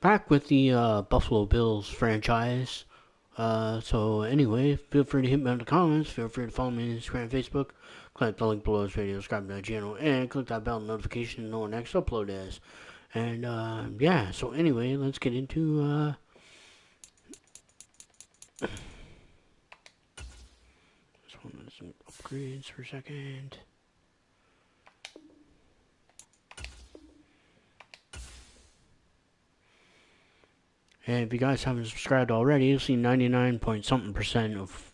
Back with the Buffalo Bills franchise. So anyway, feel free to hit me in the comments. Feel free to follow me on Instagram, Facebook. Click the link below this video, subscribe to my channel, and click that bell notification to know when next upload is. And yeah, so anyway, let's get into just want some upgrades for a second. And if you guys haven't subscribed already, you'll see 99 point something percent of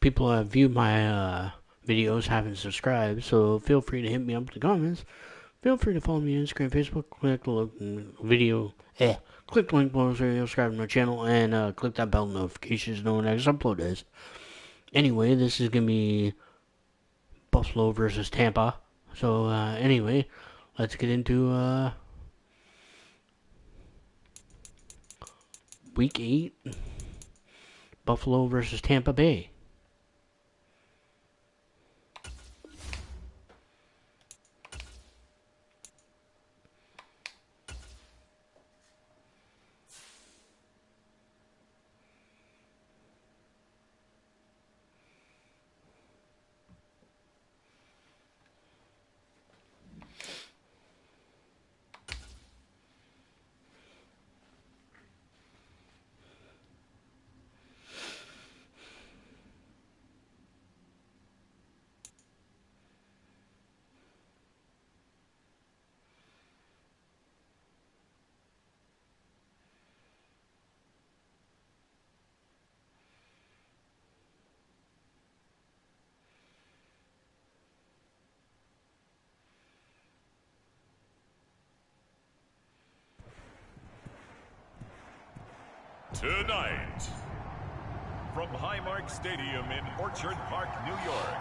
people that have viewed my videos haven't subscribed. So feel free to hit me up in the comments. Feel free to follow me on Instagram, Facebook. Click the link below this video, subscribe to my channel, and click that bell notification to know when next upload is. Anyway, this is gonna be Buffalo versus Tampa. So anyway, let's get into Week 8, Buffalo versus Tampa Bay. Tonight, from Highmark Stadium in Orchard Park, New York,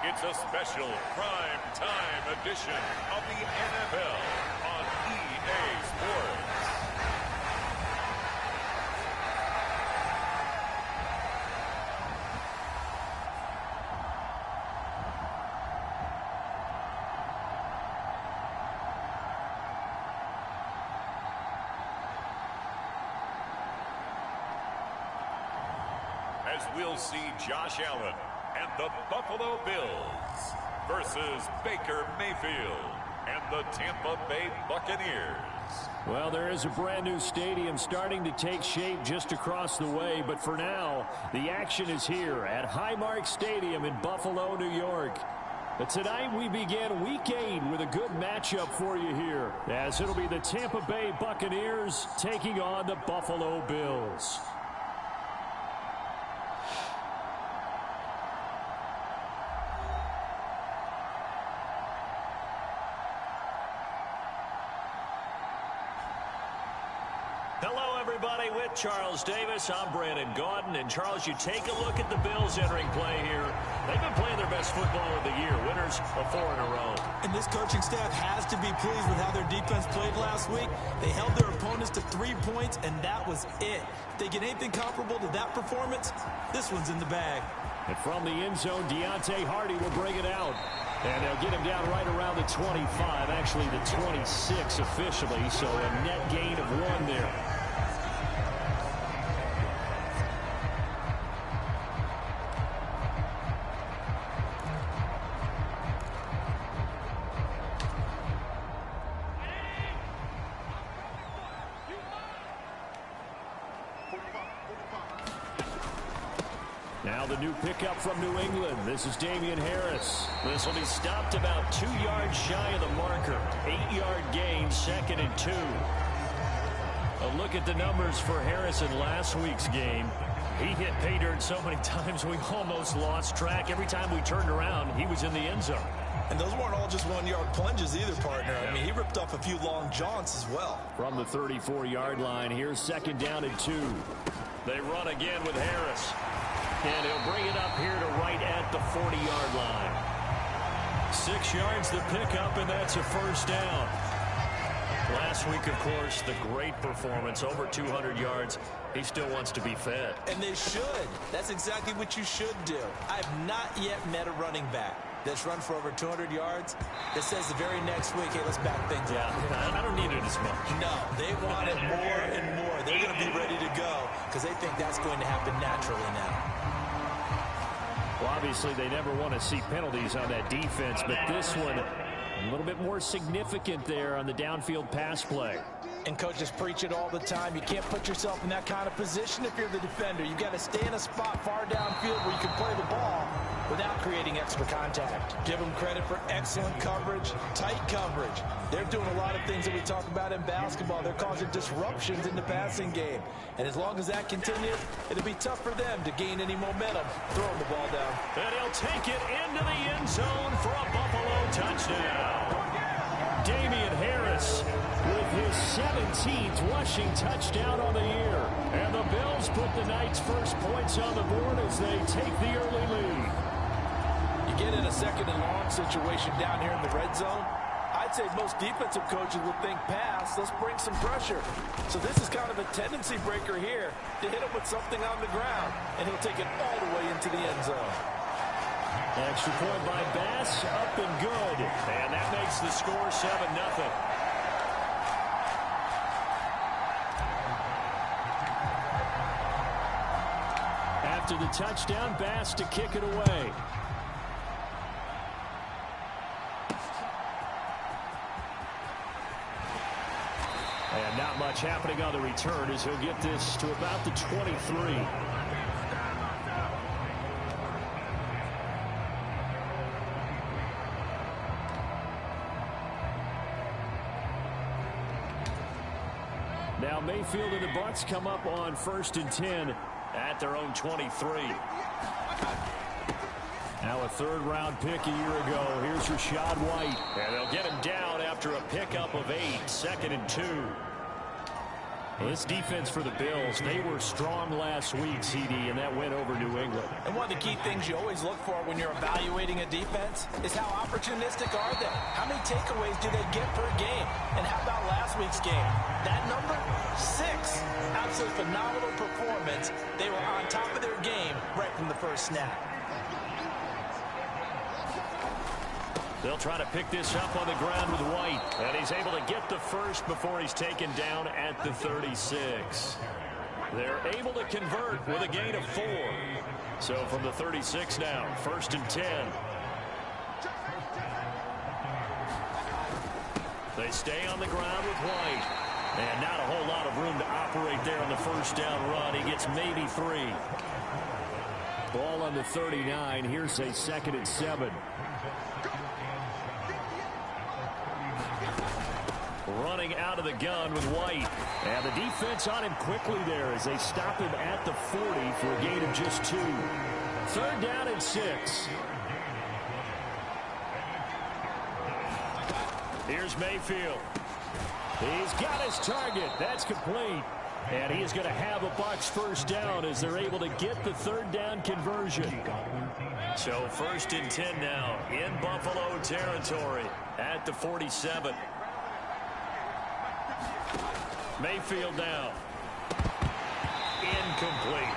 it's a special prime time edition of the NFL on EA Sports. As we'll see Josh Allen and the Buffalo Bills versus Baker Mayfield and the Tampa Bay Buccaneers. Well, there is a brand new stadium starting to take shape just across the way, but for now, the action is here at Highmark Stadium in Buffalo, New York. But tonight we begin Week 8 with a good matchup for you here, as it'll be the Tampa Bay Buccaneers taking on the Buffalo Bills. Hello, everybody. With Charles Davis, I'm Brandon Gaudin. And, Charles, you take a look at the Bills entering play here. They've been playing their best football of the year, winners of 4 in a row. And this coaching staff has to be pleased with how their defense played last week. They held their opponents to 3 points, and that was it. If they get anything comparable to that performance, this one's in the bag. And from the end zone, Deontay Hardy will bring it out. And they'll get him down right around the 25, actually the 26 officially, so a net gain of 1 there. Now the new pickup from New England. This is Damian Harris. This will be stopped about 2 yards shy of the marker. 8-yard gain, 2nd and 2. A look at the numbers for Harris in last week's game. He hit pay dirt so many times we almost lost track. Every time we turned around, he was in the end zone. And those weren't all just 1-yard plunges either, partner. I mean, he ripped off a few long jaunts as well. From the 34-yard line, here's 2nd down and 2. They run again with Harris. And he'll bring it up here to right at the 40-yard line. 6 yards to pick up, and that's a 1st down. Last week, of course, the great performance, over 200 yards. He still wants to be fed. And they should. That's exactly what you should do. I've not yet met a running back that's run for over 200 yards, that says the very next week, hey, let's back things up. Yeah, I don't need it as much. No, they want it more and more. They're going to be ready to go because they think that's going to happen naturally now. Well, obviously, they never want to see penalties on that defense, but this one a little bit more significant there on the downfield pass play. And coaches preach it all the time. You can't put yourself in that kind of position if you're the defender. You've got to stay in a spot far downfield where you can play the ball without creating extra contact. Give them credit for excellent coverage, tight coverage. They're doing a lot of things that we talk about in basketball. They're causing disruptions in the passing game. And as long as that continues, it'll be tough for them to gain any momentum throwing the ball down. And he'll take it into the end zone for a Buffalo touchdown. Damian Harris with his 17th rushing touchdown on the year. And the Bills put the night's first points on the board as they take the early lead. You get in a second and long situation down here in the red zone, I'd say most defensive coaches would think pass, let's bring some pressure. So this is kind of a tendency breaker here to hit him with something on the ground, and he'll take it all the way into the end zone. Extra point by Bass, up and good. And that makes the score 7-0. After the touchdown, Bass to kick it away. And not much happening on the return as he'll get this to about the 23. Now Mayfield and the Bucs come up on 1st and 10 at their own 23. Now a third-round pick a year ago. Here's Rachaad White. And they'll get him down after a pickup of 8, 2nd and 2. Well, this defense for the Bills, they were strong last week, CD, and that went over New England. And one of the key things you always look for when you're evaluating a defense is how opportunistic are they? How many takeaways do they get per game? And how about last week's game? That number? 6. Absolutely phenomenal performance. They were on top of their game right from the first snap. They'll try to pick this up on the ground with White. And he's able to get the first before he's taken down at the 36. They're able to convert with a gain of 4. So from the 36 now, 1st and 10. They stay on the ground with White. And not a whole lot of room to operate there on the first down run. He gets maybe 3. Ball on the 39. Here's a 2nd and 7. Running out of the gun with White. And the defense on him quickly there as they stop him at the 40 for a gain of just 2. 3rd down and 6. Here's Mayfield. He's got his target. That's complete. And he is going to have a Bucs first down as they're able to get the 3rd down conversion. So 1st and 10 now in Buffalo territory at the 47. Mayfield now. Incomplete.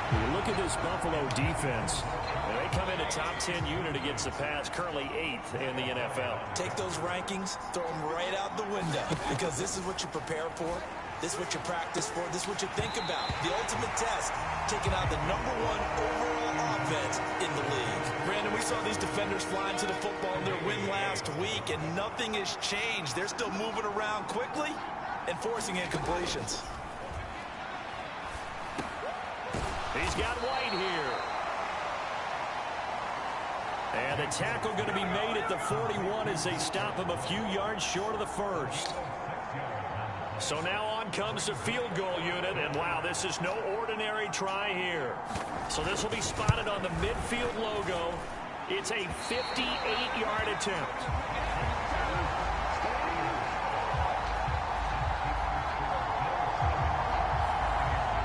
When you look at this Buffalo defense, they come in a top 10 unit against the pass, currently 8th in the NFL. Take those rankings, throw them right out the window, because this is what you prepare for. This is what you practice for. This is what you think about. The ultimate test, taking out the #1 overall offense in the league. Brandon, we saw these defenders flying to the football in their win last week, and nothing has changed. They're still moving around quickly and forcing incompletions. He's got White here. And the tackle going to be made at the 41 as they stop him a few yards short of the first. So now on comes the field goal unit, and wow, this is no ordinary try here. So this will be spotted on the midfield logo. It's a 58-yard attempt.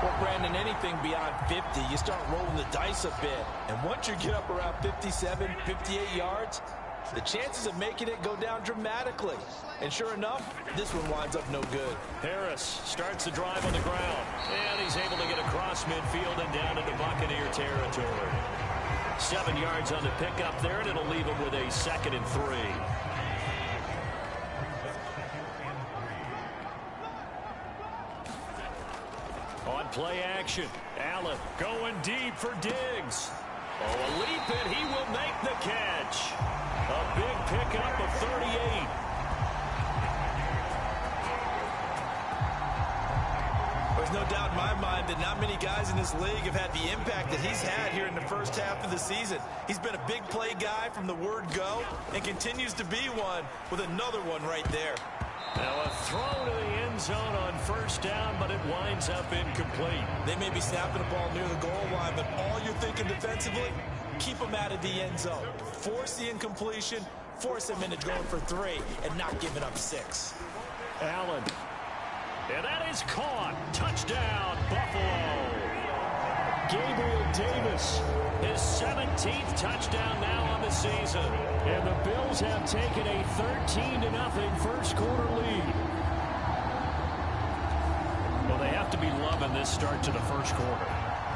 Well, Brandon, anything beyond 50, you start rolling the dice a bit. And once you get up around 57, 58 yards, the chances of making it go down dramatically. And sure enough, this one winds up no good. Harris starts the drive on the ground. And he's able to get across midfield and down into Buccaneer territory. 7 yards on the pickup there, and it'll leave him with a 2nd and 3. On play action, Allen going deep for Diggs. Oh, a leap, and he will make the catch. A big pickup of 38. There's no doubt in my mind that not many guys in this league have had the impact that he's had here in the first half of the season. He's been a big play guy from the word go and continues to be one with another one right there. Now a throw to the end zone on 1st down, but it winds up incomplete. They may be snapping the ball near the goal line, but all you're thinking defensively, keep them out of the end zone. Force the incompletion, force them into going for 3, and not giving up 6. Allen. And that is caught. Touchdown, Buffalo. Gabriel Davis, his 17th touchdown now on the season. And the Bills have taken a 13-0 first quarter lead. Well, they have to be loving this start to the first quarter.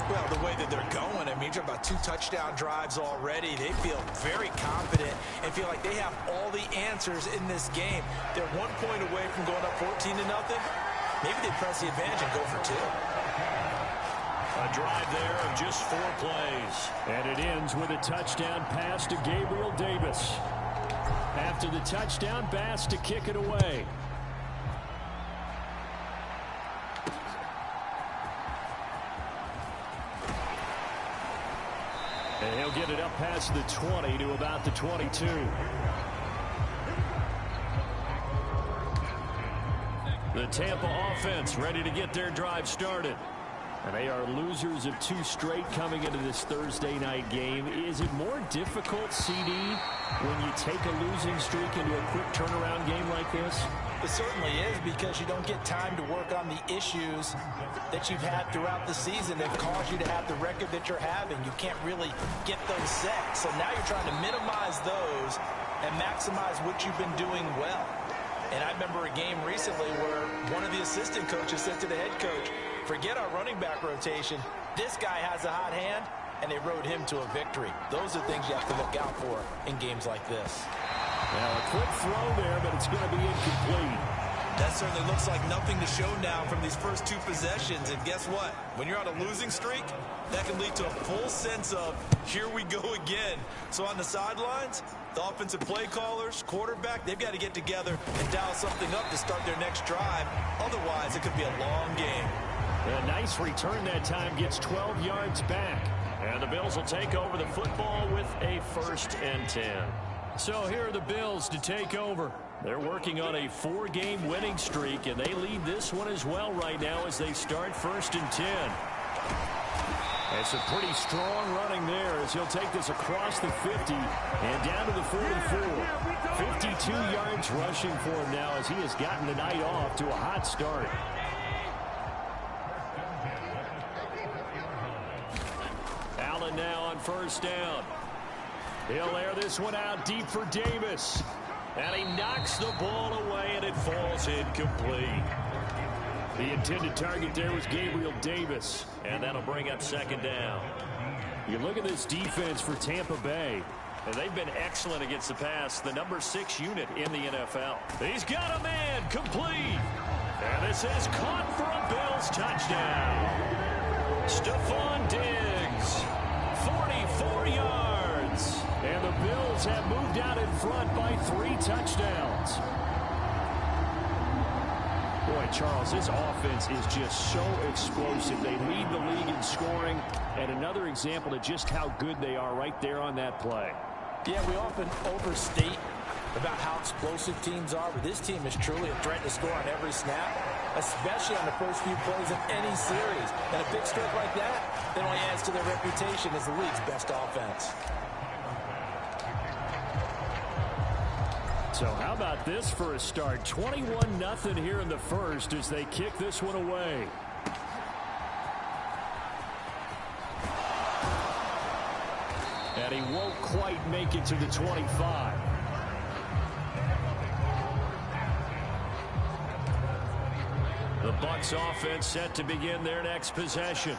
Well, the way that they're going, I mean, you're about 2 touchdown drives already. They feel very confident and feel like they have all the answers in this game. They're 1 point away from going up 14-0. Maybe they press the advantage and go for 2. A drive there of just 4 plays. And it ends with a touchdown pass to Gabriel Davis. After the touchdown, Bass to kick it away. And he'll get it up past the 20 to about the 22. The Tampa offense ready to get their drive started. And they are losers of 2 straight coming into this Thursday night game. Is it more difficult, CD, when you take a losing streak into a quick turnaround game like this? It certainly is, because you don't get time to work on the issues that you've had throughout the season that caused you to have the record that you're having. You can't really get those set. So now you're trying to minimize those and maximize what you've been doing well. And I remember a game recently where one of the assistant coaches said to the head coach, forget our running back rotation. This guy has a hot hand, and they rode him to a victory. Those are things you have to look out for in games like this. Now a quick throw there, but it's going to be incomplete. That certainly looks like nothing to show now from these first 2 possessions. And guess what? When you're on a losing streak, that can lead to a full sense of, here we go again. So on the sidelines, the offensive play callers, quarterback, they've got to get together and dial something up to start their next drive. Otherwise, it could be a long game. A nice return that time, gets 12 yards back. And the Bills will take over the football with a 1st and 10. So here are the Bills to take over. They're working on a 4-game winning streak, and they lead this one as well right now as they start 1st and 10. It's a pretty strong running there as he'll take this across the 50 and down to the 44. 52 yards rushing for him now as he has gotten the night off to a hot start. Allen now on 1st down. He'll air this one out deep for Davis. And he knocks the ball away, and it falls incomplete. The intended target there was Gabriel Davis, and that'll bring up 2nd down. You look at this defense for Tampa Bay, and they've been excellent against the pass, the number 6 unit in the NFL. He's got a man, complete. And this is caught for a Bills touchdown. Stephon Diggs, 44 yards. And the Bills have moved out in front by 3 touchdowns. Boy, Charles, this offense is just so explosive. They lead the league in scoring, and another example of just how good they are right there on that play. Yeah, we often overstate about how explosive teams are, but this team is truly a threat to score on every snap, especially on the first few plays of any series. And a big stroke like that only adds to their reputation as the league's best offense. So how about this for a start? 21-0 here in the first as they kick this one away. And he won't quite make it to the 25. The Bucs offense set to begin their next possession.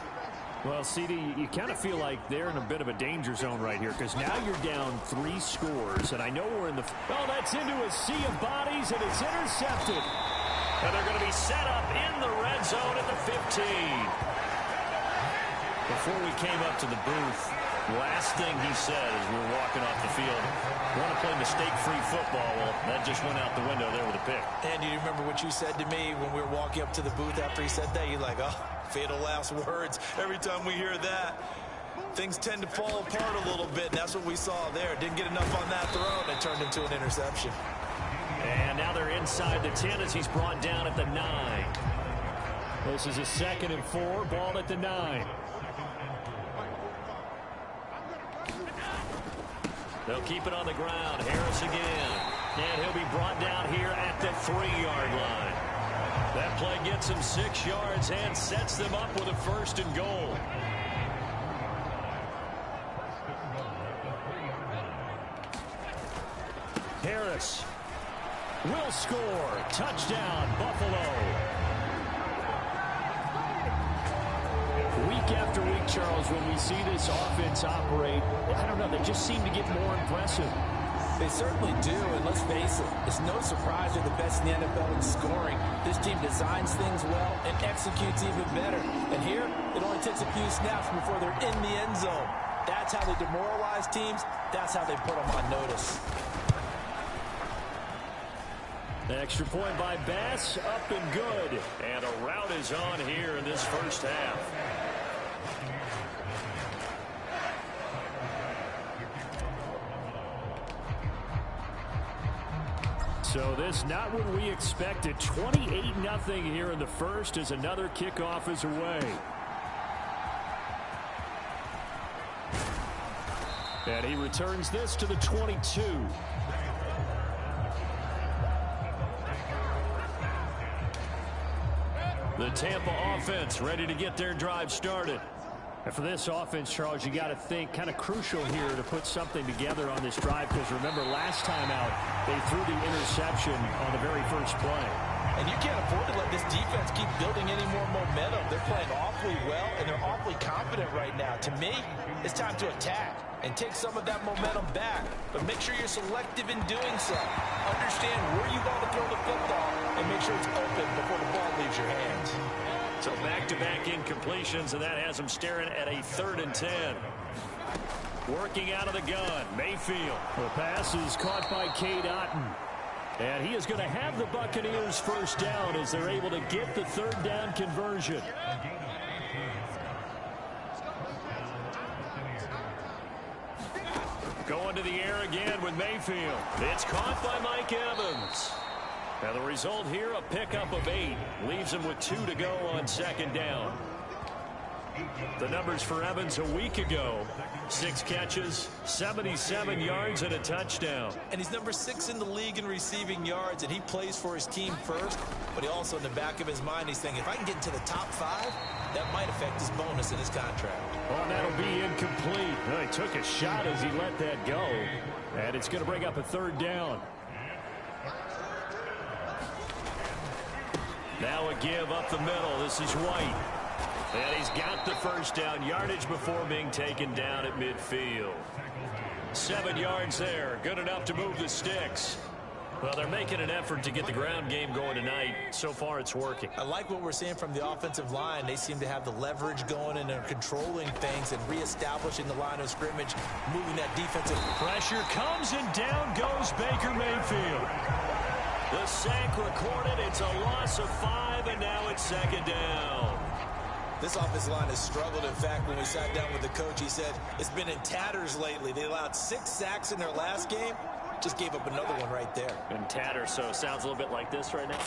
Well, CD, you kind of feel like they're in a bit of a danger zone right here because now you're down 3 scores, and I know we're in the... Oh, that's into a sea of bodies, and it's intercepted. And they're going to be set up in the red zone at the 15. Before we came up to the booth, last thing he said as we were walking off the field, want to play mistake-free football. Well, that just went out the window there with a pick. And you remember what you said to me when we were walking up to the booth after he said that? You're like, oh, fatal last words. Every time we hear that, things tend to fall apart a little bit. And that's what we saw there. Didn't get enough on that throw, and it turned into an interception. And now they're inside the 10 as he's brought down at the 9. This is a 2nd and 4, ball at the 9. They'll keep it on the ground. Harris again. And he'll be brought down here at the 3-yard line. That play gets him 6 yards and sets them up with a 1st and goal. Harris will score. Touchdown, Buffalo. Week after week, Charles, when we see this offense operate, I don't know, they just seem to get more impressive. They certainly do, and let's face it, it's no surprise they're the best in the NFL in scoring. This team designs things well and executes even better. And here, it only takes a few snaps before they're in the end zone. That's how they demoralize teams. That's how they put them on notice. The extra point by Bass, up and good. And a rout is on here in this first half. So this not what we expected. 28-0 here in the first as another kickoff is away. And he returns this to the 22. The Tampa offense ready to get their drive started. And for this offense, Charles, you got to think kind of crucial here to put something together on this drive because remember last time out they threw the interception on the very first play. And you can't afford to let this defense keep building any more momentum. They're playing awfully well, and they're awfully confident right now. To me, it's time to attack and take some of that momentum back. But make sure you're selective in doing so. Understand where you want to throw the football and make sure it's open before the ball leaves your hands. So back-to-back incompletions, and that has him staring at a 3rd and 10. Working out of the gun, Mayfield. The pass is caught by Cade Otton. And he is going to have the Buccaneers first down as they're able to get the 3rd down conversion. Going to the air again with Mayfield. It's caught by Mike Evans. Now the result here, a pickup of 8. Leaves him with 2 to go on 2nd down. The numbers for Evans a week ago. 6 catches, 77 yards, and a touchdown. And he's number 6 in the league in receiving yards, and he plays for his team first. But he also, in the back of his mind, he's thinking, if I can get into the top 5, that might affect his bonus in his contract. Oh, that'll be incomplete. Well, he took a shot as he let that go. And it's going to bring up a 3rd down. Now a give up the middle. This is White. And he's got the first down. Yardage before being taken down at midfield. 7 yards there. Good enough to move the sticks. Well, they're making an effort to get the ground game going tonight. So far, it's working. I like what we're seeing from the offensive line. They seem to have the leverage going, and they're controlling things and reestablishing the line of scrimmage, moving that defensive. Pressure comes, and down goes Baker Mayfield. The sack recorded. It's a loss of 5, and now it's 2nd down. This offensive line has struggled. In fact, when we sat down with the coach, he said it's been in tatters lately. They allowed 6 sacks in their last game. Just gave up another one right there. In tatters, so it sounds a little bit like this right now.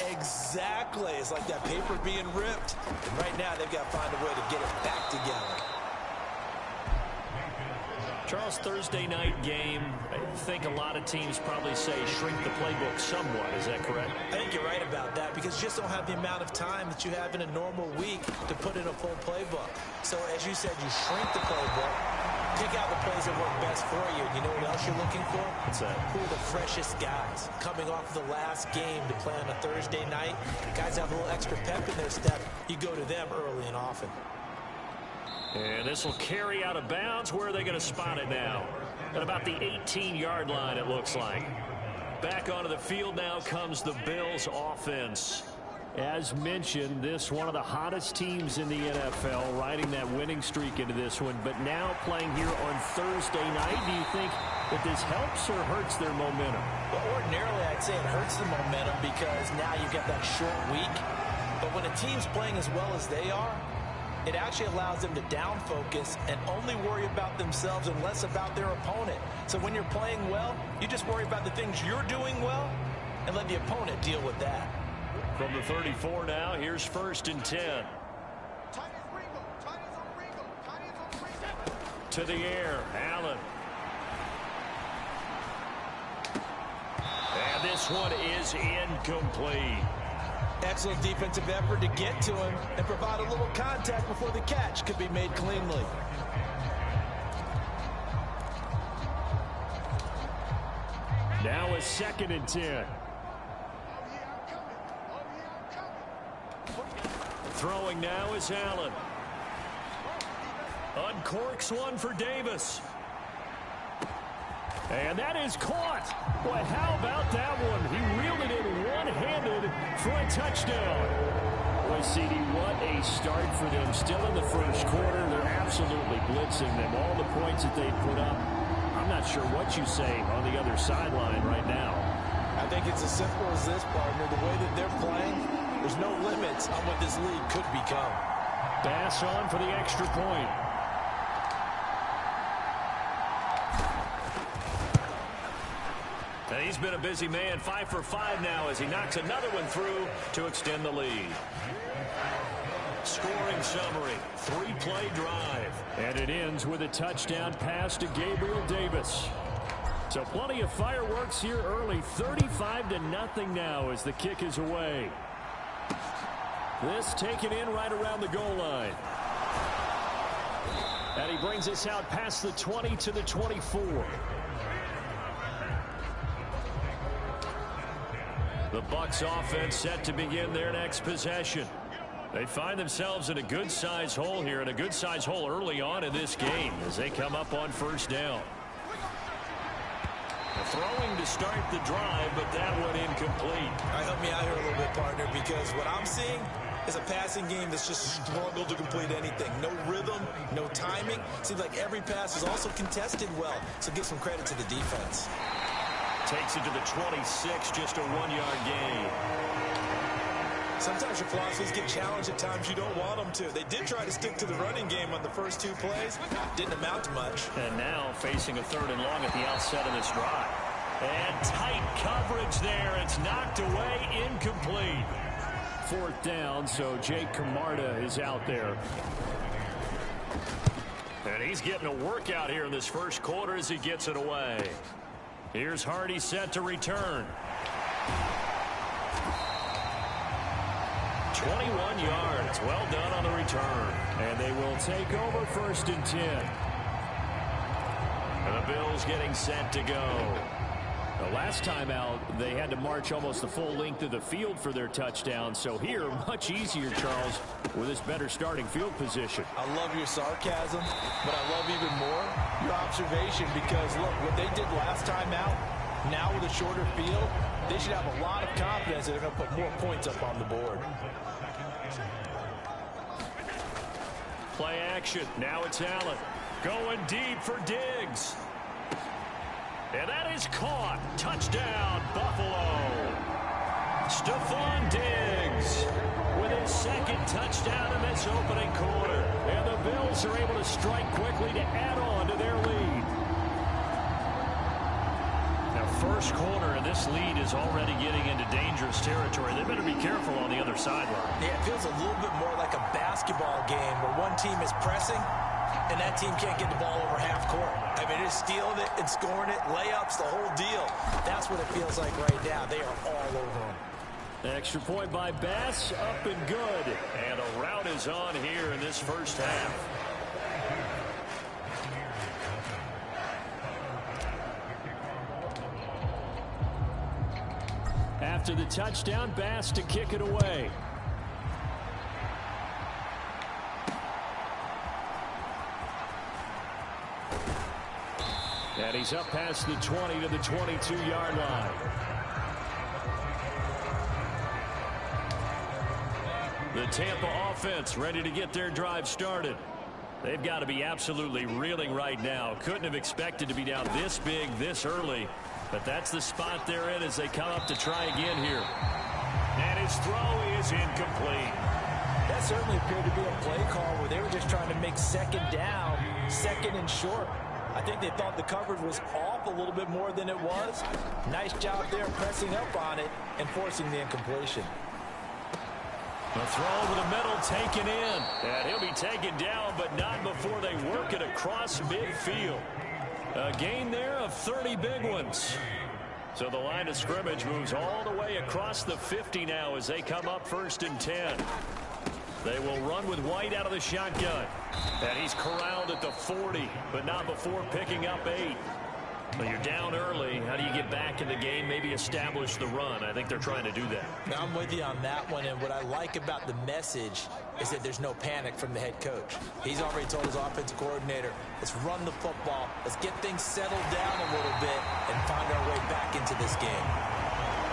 Exactly. It's like that paper being ripped. And right now, they've got to find a way to get it back together. Charles, Thursday night game, I think a lot of teams probably say shrink the playbook somewhat. Is that correct? I think you're right about that because you just don't have the amount of time that you have in a normal week to put in a full playbook. So as you said, you shrink the playbook, pick out the plays that work best for you. You know what else you're looking for? What's that? Who are the freshest guys coming off the last game to play on a Thursday night? Guys have a little extra pep in their step. You go to them early and often. And this will carry out of bounds. Where are they going to spot it now? At about the 18-yard line, it looks like. Back onto the field now comes the Bills offense. As mentioned, this one of the hottest teams in the NFL, riding that winning streak into this one, but now playing here on Thursday night. Do you think that this helps or hurts their momentum? Well, ordinarily, I'd say it hurts the momentum because now you get that short week. But when a team's playing as well as they are, it actually allows them to down focus and only worry about themselves and less about their opponent. So when you're playing well, you just worry about the things you're doing well and let the opponent deal with that. From the 34 now, here's 1st and 10. To the air, Allen. And this one is incomplete. Excellent defensive effort to get to him and provide a little contact before the catch could be made cleanly. Now a 2nd and 10. Throwing now is Allen. Uncorks one for Davis. And that is caught. Boy, how about that one? He reeled it in one-handed for a touchdown. Boy, CD, what a start for them. Still in the first quarter, they're absolutely blitzing them. All the points that they put up, I'm not sure what you say on the other sideline right now. I think it's as simple as this, partner. The way that they're playing, there's no limits on what this league could become. Bass on for the extra point. And he's been a busy man, 5 for 5 now as he knocks another one through to extend the lead. Scoring summary, 3-play drive. And it ends with a touchdown pass to Gabriel Davis. So plenty of fireworks here early, 35-0 now as the kick is away. This taken in right around the goal line. And he brings us out past the 20 to the 24. The Bucs offense set to begin their next possession. They find themselves in a good-sized hole here, and a good-sized hole early on in this game as they come up on 1st down. Throwing to start the drive, but that one incomplete. All right, help me out here a little bit, partner, because what I'm seeing is a passing game that's just struggled to complete anything. No rhythm, no timing. Seems like every pass is also contested well, so give some credit to the defense. Takes it to the 26, just a 1-yard gain. Sometimes your philosophies get challenged at times you don't want them to. They did try to stick to the running game on the first 2 plays. Didn't amount to much. And now facing a 3rd and long at the outset of this drive. And tight coverage there. It's knocked away, incomplete. 4th down, so Jake Camarda is out there. And he's getting a workout here in this first quarter as he gets it away. Here's Hardy set to return. 21 yards. Well done on the return. And they will take over 1st and 10. And the Bills getting set to go. The last time out, they had to march almost the full length of the field for their touchdown. So here, much easier, Charles, with this better starting field position. I love your sarcasm, but I love even more your observation because, look, what they did last time out, now with a shorter field, they should have a lot of confidence that they're going to put more points up on the board. Play action. Now it's Allen. Going deep for Diggs. And that is caught. Touchdown, Buffalo. Stephon Diggs with his 2nd touchdown in this opening quarter. And the Bills are able to strike quickly to add on to their lead. Now, first quarter, and this lead is already getting into dangerous territory. They better be careful on the other sideline. Yeah, it feels a little bit more like a basketball game where one team is pressing and that team can't get the ball over half court. I mean, just stealing it and scoring it, layups, the whole deal. That's what it feels like right now. They are all over them. Extra point by Bass, up and good. And a rout is on here in this first half. After the touchdown, Bass to kick it away. And he's up past the 20 to the 22-yard line. The Tampa offense ready to get their drive started. They've got to be absolutely reeling right now. Couldn't have expected to be down this big this early. But that's the spot they're in as they come up to try again here. And his throw is incomplete. That certainly appeared to be a play call where they were just trying to make second down, second and short. I think they thought the coverage was off a little bit more than it was. Nice job there pressing up on it and forcing the incompletion. The throw over the middle taken in. And he'll be taken down, but not before they work it across midfield. A gain there of 30 big ones. So the line of scrimmage moves all the way across the 50 now as they come up 1st and 10. They will run with White out of the shotgun. And he's corralled at the 40, but not before picking up 8. Well, you're down early. How do you get back in the game? Maybe establish the run. I think they're trying to do that. Now, I'm with you on that one, and what I like about the message is that there's no panic from the head coach. He's already told his offensive coordinator, let's run the football, let's get things settled down a little bit and find our way back into this game.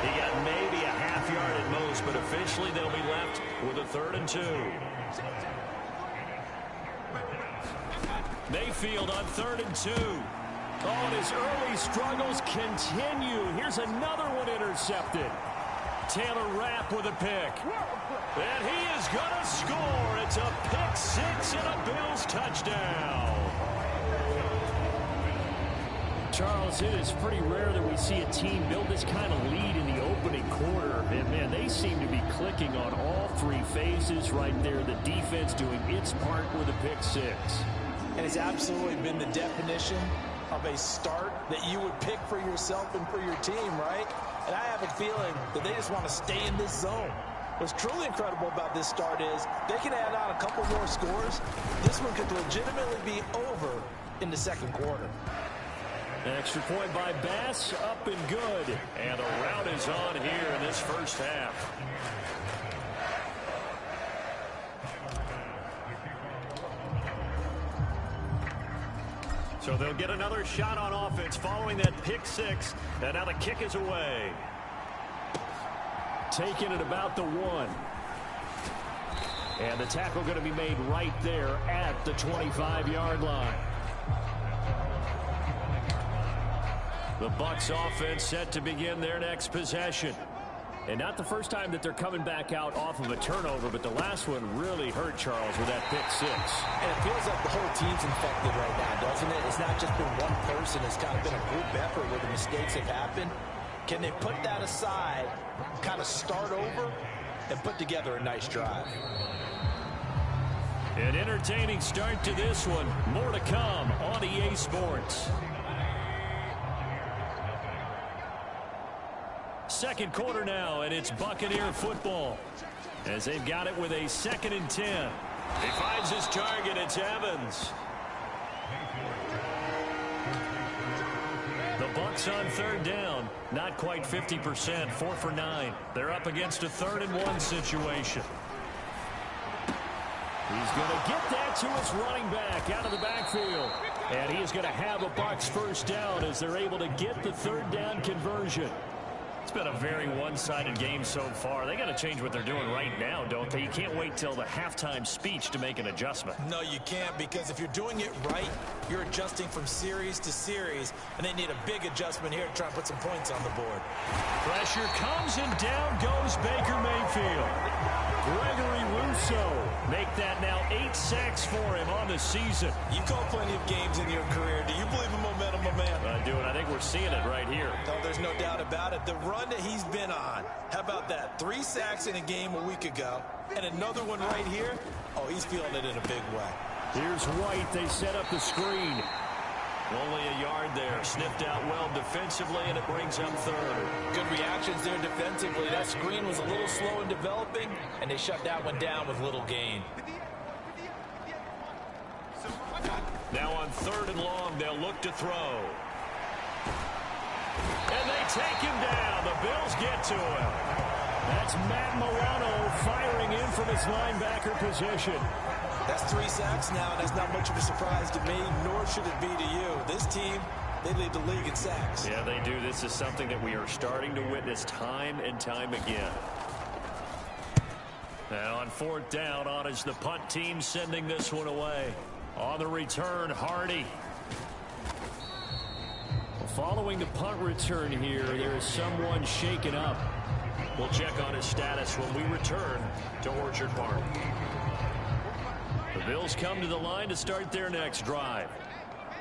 He got maybe a half yard at most, but officially they'll be left with a 3rd and 2. Mayfield on 3rd and 2. Oh, and his early struggles continue. Here's another one intercepted. Taylor Rapp with a pick. And he is going to score. It's a pick 6 and a Bills touchdown. Charles, it is pretty rare that we see a team build this kind of lead in the opening quarter. And, man, they seem to be clicking on all 3 phases right there. The defense doing its part with a pick 6. And it's absolutely been the definition of a start that you would pick for yourself and for your team, right? And I have a feeling that they just want to stay in this zone. What's truly incredible about this start is they can add on a couple more scores. This one could legitimately be over in the 2nd quarter. An extra point by Bass, up and good. And the rout is on here in this first half. So they'll get another shot on offense following that pick 6. And now the kick is away. Taken at about the 1. And the tackle going to be made right there at the 25-yard line. The Bucs offense set to begin their next possession. And not the first time that they're coming back out off of a turnover, but the last one really hurt Charles with that pick 6. And it feels like the whole team's infected right now, doesn't it? It's not just been one person. It's kind of been a group effort where the mistakes have happened. Can they put that aside, kind of start over, and put together a nice drive? An entertaining start to this one. More to come on EA Sports. 2nd quarter now, and it's Buccaneer football as they've got it with a 2nd and 10. He finds his target. It's Evans. The Bucs on 3rd down, not quite 50%, 4 for 9. They're up against a 3rd and 1 situation. He's going to get that to his running back out of the backfield. And he is going to have a Bucs first down as they're able to get the 3rd down conversion. It's been a very one-sided game so far. They got to change what they're doing right now, don't they? You can't wait till the halftime speech to make an adjustment. No, you can't, because if you're doing it right, you're adjusting from series to series, and they need a big adjustment here to try and put some points on the board. Pressure comes, and down goes Baker Mayfield. Gregory Rousseau make that now 8 sacks for him on the season. You call plenty of games in your career. Do you believe in momentum, my man? I do, and I think we're seeing it right here. No, there's no doubt about it. The run that he's been on, how about that? 3 sacks in a game a week ago, and another one right here. Oh, he's feeling it in a big way. Here's White. They set up the screen. Only a yard there. Sniffed out well defensively, and it brings up 3rd. Good reactions there defensively. That screen was a little slow in developing, and they shut that one down with little gain. Now on 3rd and long, they'll look to throw. And they take him down. The Bills get to him. That's Matt Milano firing in from his linebacker position. That's 3 sacks now. That's not much of a surprise to me, nor should it be to you. This team they lead the league in sacks. Yeah, they do. This is something that we are starting to witness time and time again. Now on 4th down, on is the punt team sending this one away. On the return, Hardy. Well, following the punt return here, there is someone shaken up. We'll check on his status when we return to Orchard Park. The Bills come to the line to start their next drive.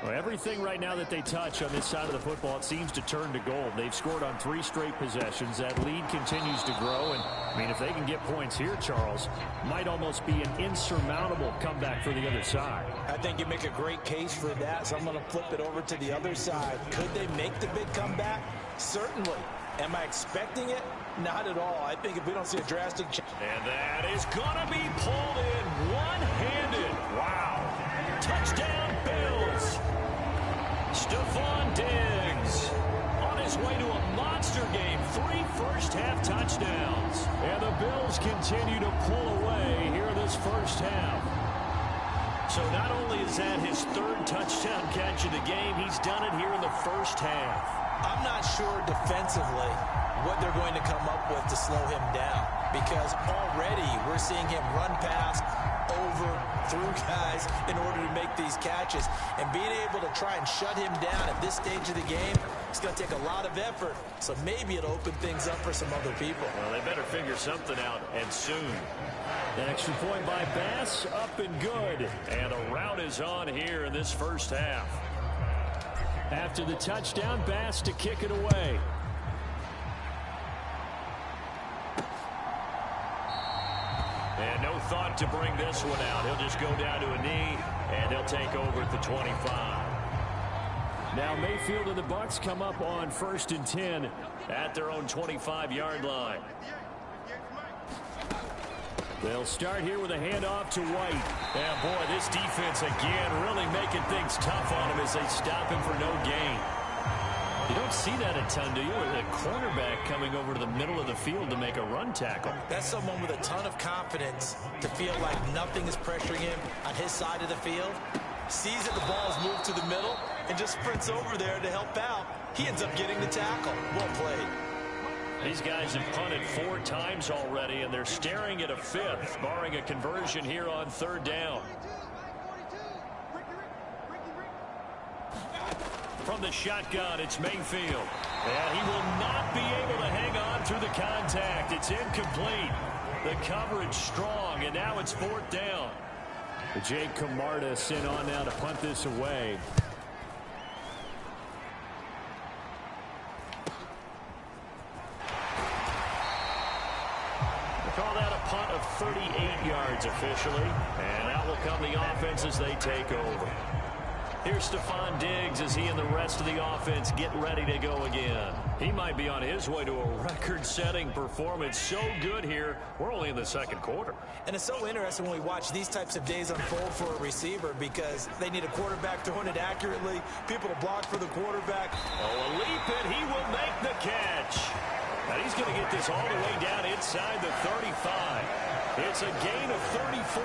Well, everything right now that they touch on this side of the football, it seems to turn to gold. They've scored on 3 straight possessions. That lead continues to grow. And, I mean, if they can get points here, Charles, might almost be an insurmountable comeback for the other side. I think you make a great case for that, so I'm going to flip it over to the other side. Could they make the big comeback? Certainly. Am I expecting it? Not at all. I think if we don't see a drastic change. And that is going to be pulled in one-handed. Wow. Touchdown, Bills. Stephon Diggs on his way to a monster game. 3 first-half touchdowns. And the Bills continue to pull away here in this first half. So not only is that his 3rd touchdown catch of the game, he's done it here in the first half. I'm not sure defensively what they're going to come up with to slow him down, because already we're seeing him run past, over, through guys in order to make these catches. And being able to try and shut him down at this stage of the game, it's going to take a lot of effort. So maybe it'll open things up for some other people. Well, they better figure something out, and soon. The extra point by Bass, up and good. And the route is on here in this first half. After the touchdown, Bass to kick it away. And no thought to bring this one out. He'll just go down to a knee, and he'll take over at the 25. Now Mayfield and the Bucs come up on 1st and 10 at their own 25-yard line. They'll start here with a handoff to White. Yeah, boy, this defense again really making things tough on him as they stop him for no gain. You don't see that a ton, do you? A cornerback coming over to the middle of the field to make a run tackle. That's someone with a ton of confidence to feel like nothing is pressuring him on his side of the field. Sees that the ball is moved to the middle and just sprints over there to help out. He ends up getting the tackle. Well played. These guys have punted 4 times already, and they're staring at a 5th, barring a conversion here on 3rd down. From the shotgun, it's Mayfield. And he will not be able to hang on through the contact. It's incomplete. The coverage strong, and now it's 4th down. Jake Camarda sent on now to punt this away. Call that a punt of 38 yards officially. And out will come the offense as they take over. Here's Stephon Diggs as he and the rest of the offense get ready to go again. He might be on his way to a record-setting performance. So good here. We're only in the 2nd quarter. And it's so interesting when we watch these types of days unfold for a receiver, because they need a quarterback throwing it accurately, people to block for the quarterback. Oh, a leap, and he will make the catch. And he's going to get this all the way down inside the 35. It's a gain of 34.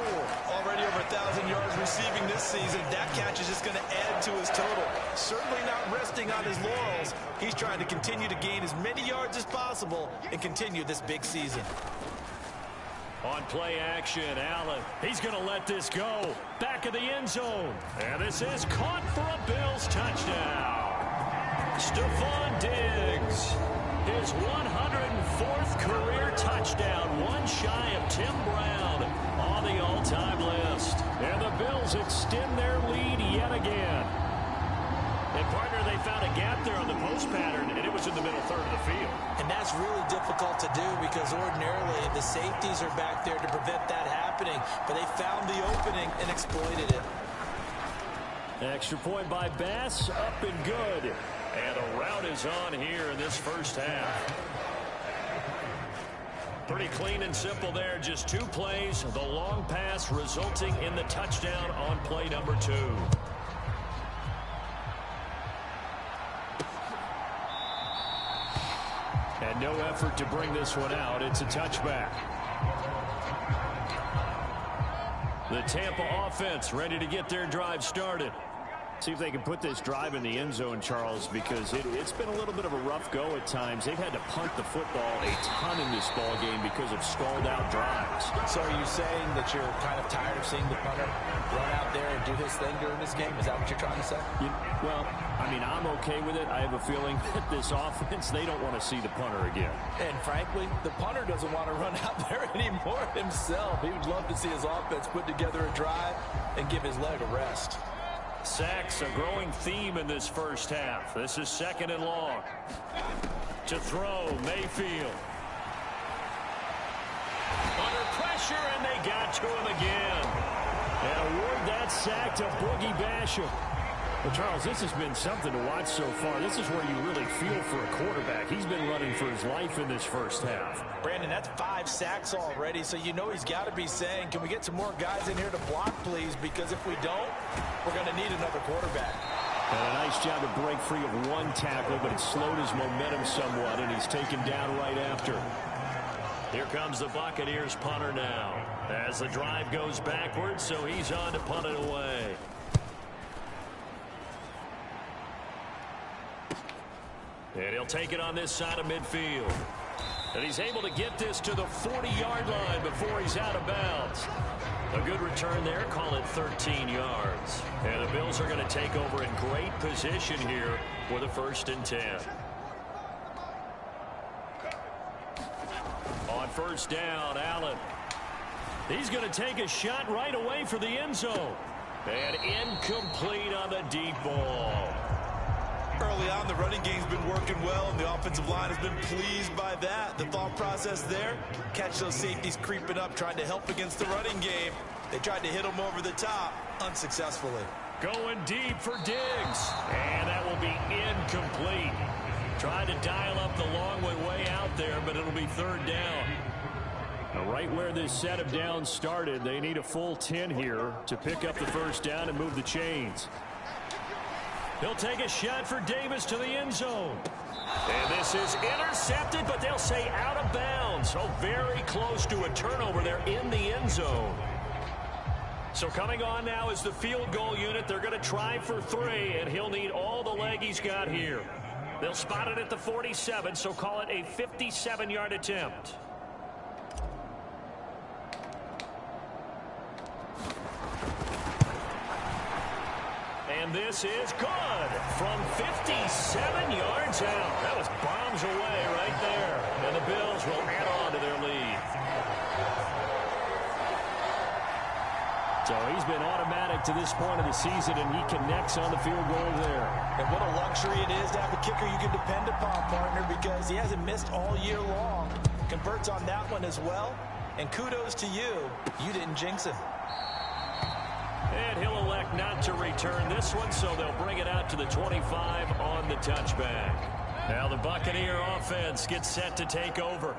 Already over 1,000 yards receiving this season. That catch is just going to add to his total. Certainly not resting on his laurels. He's trying to continue to gain as many yards as possible and continue this big season. On play action, Allen. He's going to let this go. Back of the end zone. And this is caught for a Bills touchdown. Stephon Diggs. His 104th career touchdown, one shy of Tim Brown on the all-time list. And the Bills extend their lead yet again. And, partner, they found a gap there on the post pattern, and it was in the middle 3rd of the field. And that's really difficult to do, because ordinarily the safeties are back there to prevent that happening. But they found the opening and exploited it. Extra point by Bass, up and good. And the route is on here in this first half. Pretty clean and simple there. Just 2 plays. The long pass resulting in the touchdown on play number 2. And no effort to bring this one out. It's a touchback. The Tampa offense ready to get their drive started. See if they can put this drive in the end zone, Charles, because it's been a little bit of a rough go at times. They've had to punt the football a ton in this ball game because of stalled-out drives. So are you saying that you're kind of tired of seeing the punter run out there and do his thing during this game? Is that what you're trying to say? Well, I mean, I'm okay with it. I have a feeling that this offense, they don't want to see the punter again. And frankly, the punter doesn't want to run out there anymore himself. He would love to see his offense put together a drive and give his leg a rest. Sacks, a growing theme in this first half. This is 2nd and long. To throw, Mayfield. Under pressure, and they got to him again. And award that sack to Boogie Basham. Well, Charles, this has been something to watch so far. This is where you really feel for a quarterback. He's been running for his life in this first half. Brandon, that's 5 sacks already, so you know he's got to be saying, can we get some more guys in here to block, please? Because if we don't, we're going to need another quarterback. And a nice job to break free of one tackle, but it slowed his momentum somewhat, and he's taken down right after. Here comes the Buccaneers punter now. As the drive goes backwards, so he's on to punt it away. And he'll take it on this side of midfield. And he's able to get this to the 40-yard line before he's out of bounds. A good return there, call it 13 yards. And the Bills are going to take over in great position here with a 1st and 10. On 1st down, Allen. He's going to take a shot right away for the end zone. And incomplete on the deep ball. Early on, the running game's been working well, and the offensive line has been pleased by that. The thought process there, catch those safeties creeping up, trying to help against the running game. They tried to hit them over the top, unsuccessfully. Going deep for Diggs, and that will be incomplete. Tried to dial up the long way out there, but it'll be 3rd down. Now, right where this set of downs started, they need a full 10 here to pick up the 1st down and move the chains. He'll take a shot for Davis to the end zone. And this is intercepted, but they'll say out of bounds. So very close to a turnover there in the end zone. So coming on now is the field goal unit. They're going to try for 3, and he'll need all the leg he's got here. They'll spot it at the 47, so call it a 57-yard attempt. And this is good from 57 yards out. That was bombs away right there. And the Bills will add on to their lead. So he's been automatic to this point of the season, and he connects on the field goal there. And what a luxury it is to have a kicker you can depend upon, partner, because he hasn't missed all year long. Converts on that one as well. And kudos to you. You didn't jinx him. And he'll elect not to return this one, so they'll bring it out to the 25 on the touchback. Now the Buccaneer offense gets set to take over.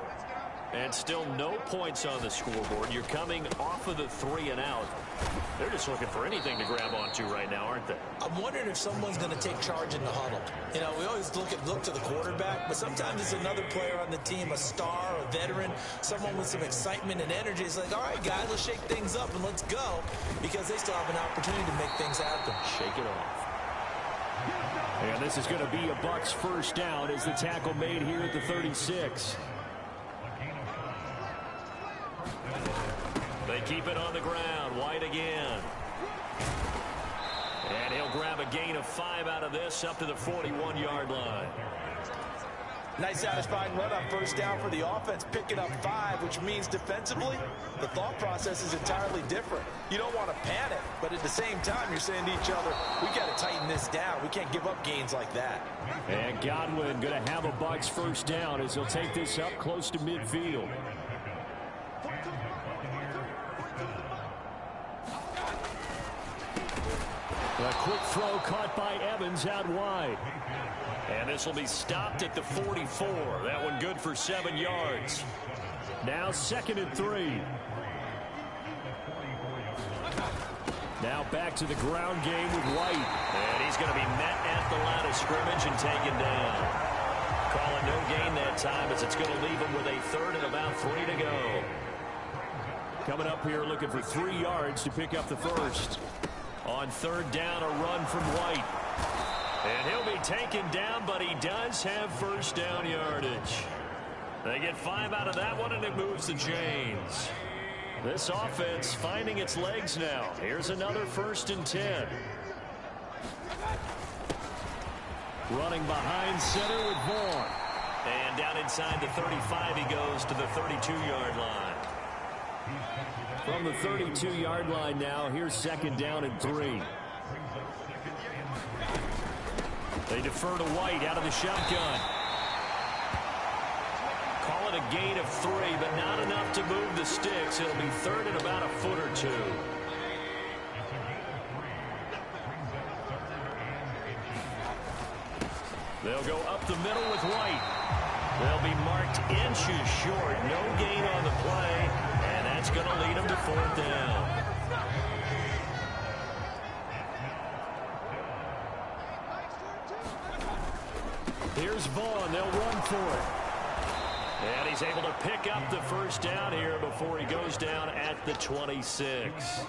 And still no points on the scoreboard. You're coming off of the 3 and out. They're just looking for anything to grab onto right now, aren't they? I'm wondering if someone's going to take charge in the huddle. You know, we always look to the quarterback, but sometimes it's another player on the team, a star, a veteran, someone with some excitement and energy. It's like, all right, guys, let's shake things up and let's go, because they still have an opportunity to make things happen. Shake it off. And this is going to be a Bucs 1st down as the tackle made here at the 36. They keep it on the ground. White again. And he'll grab a gain of 5 out of this up to the 41-yard line. Nice satisfying run on 1st down for the offense, picking up 5, which means defensively, the thought process is entirely different. You don't want to panic, but at the same time, you're saying to each other, we got to tighten this down. We can't give up gains like that. And Godwin going to have a Bucs 1st down as he'll take this up close to midfield. A quick throw caught by Evans out wide. And this will be stopped at the 44. That one good for 7 yards. Now 2nd and 3. Now back to the ground game with White. And he's going to be met at the line of scrimmage and taken down. Calling no gain that time as it's going to leave him with a 3rd and about 3 to go. Coming up here looking for 3 yards to pick up the 1st. On third down, a run from White. And he'll be taken down, but he does have first down yardage. They get 5 out of that one, and it moves the chains. This offense finding its legs now. Here's another 1st and 10. Running behind center with Vaughn. And down inside the 35, he goes to the 32-yard line. From the 32-yard line now, here's 2nd down and 3. They defer to White out of the shotgun. Call it a gain of 3, but not enough to move the sticks. It'll be 3rd and about a foot or 2. They'll go up the middle with White. They'll be marked inches short. No gain on the play, and that's going to lead them to 4th down. Here's Vaughn. They'll run for it. And he's able to pick up the 1st down here before he goes down at the 26.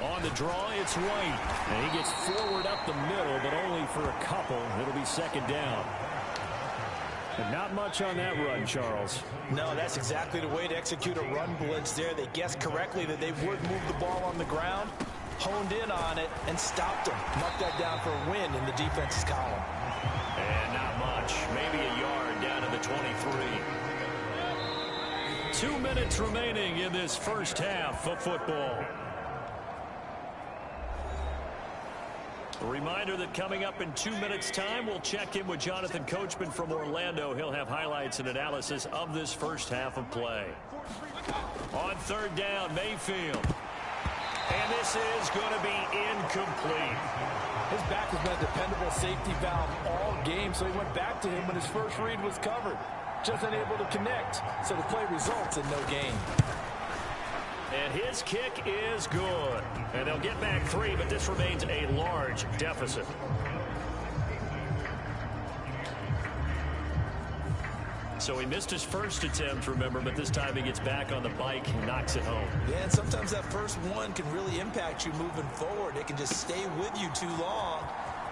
On the draw, it's White. And he gets forward up the middle, but only for a couple. It'll be 2nd down. And not much on that run, Charles. No, that's exactly the way to execute a run blitz there. They guessed correctly that they would move the ball on the ground, honed in on it, and stopped them. Marked that down for a win in the defense's column. And not much. Maybe a yard down to the 23. 2 minutes remaining in this first half of football. A reminder that coming up in 2 minutes' time, we'll check in with Jonathan Coachman from Orlando. He'll have highlights and analysis of this first half of play. On third down, Mayfield. And this is going to be incomplete. His back has been a dependable safety valve all game, so he went back to him when his first read was covered. Just unable to connect, so the play results in no gain. And his kick is good. And they'll get back 3, but this remains a large deficit. So he missed his first attempt, remember, but this time he gets back on the bike and knocks it home. Yeah, and sometimes that first one can really impact you moving forward. It can just stay with you too long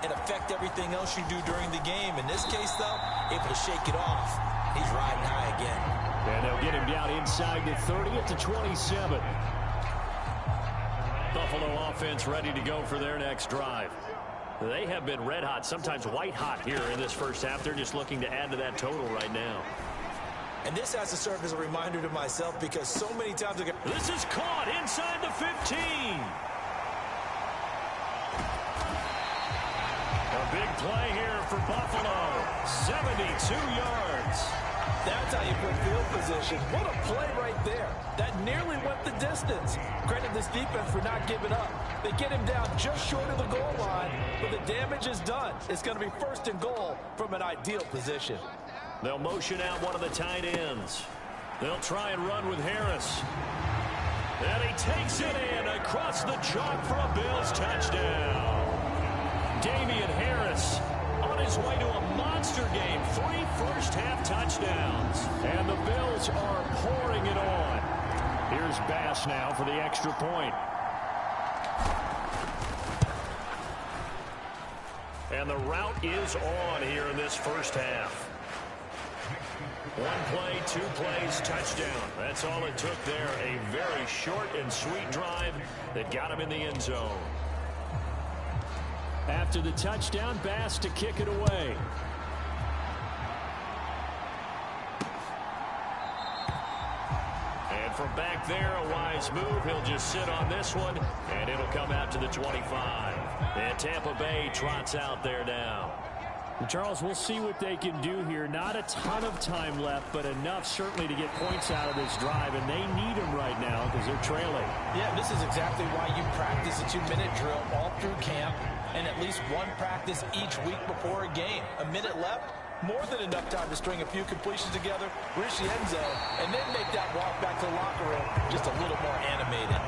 and affect everything else you do during the game. In this case, though, able to shake it off. He's riding high again. And they'll get him down inside the 30 at the 27. Buffalo offense ready to go for their next drive. They have been red hot, sometimes white hot here in this first half. They're just looking to add to that total right now. And this has to serve as a reminder to myself because so many times I get... This is caught inside the 15. A big play here for Buffalo. 72 yards. That's how you put field position. What a play right there. That nearly went the distance. Credit this defense for not giving up. They get him down just short of the goal line, but the damage is done. It's going to be 1st and goal from an ideal position. They'll motion out one of the tight ends. They'll try and run with Harris. And he takes it in across the chalk for a Bills touchdown. Damian Harris on his way to a monster game. 3 first-half touchdowns. And the Bills are pouring it on. Here's Bass now for the extra point. And the route is on here in this first half. 1 play, 2 plays, touchdown. That's all it took there. A very short and sweet drive that got him in the end zone. After the touchdown, Bass to kick it away. And from back there, a wise move. He'll just sit on this one, and it'll come out to the 25. And Tampa Bay trots out there now. Charles, we'll see what they can do here. Not a ton of time left, but enough certainly to get points out of this drive, and they need them right now because they're trailing. Yeah, this is exactly why you practice a 2-minute drill all through camp and at least 1 practice each week before a game. A minute left, more than enough time to string a few completions together, reach the end zone, and then make that walk back to the locker room just a little more animated.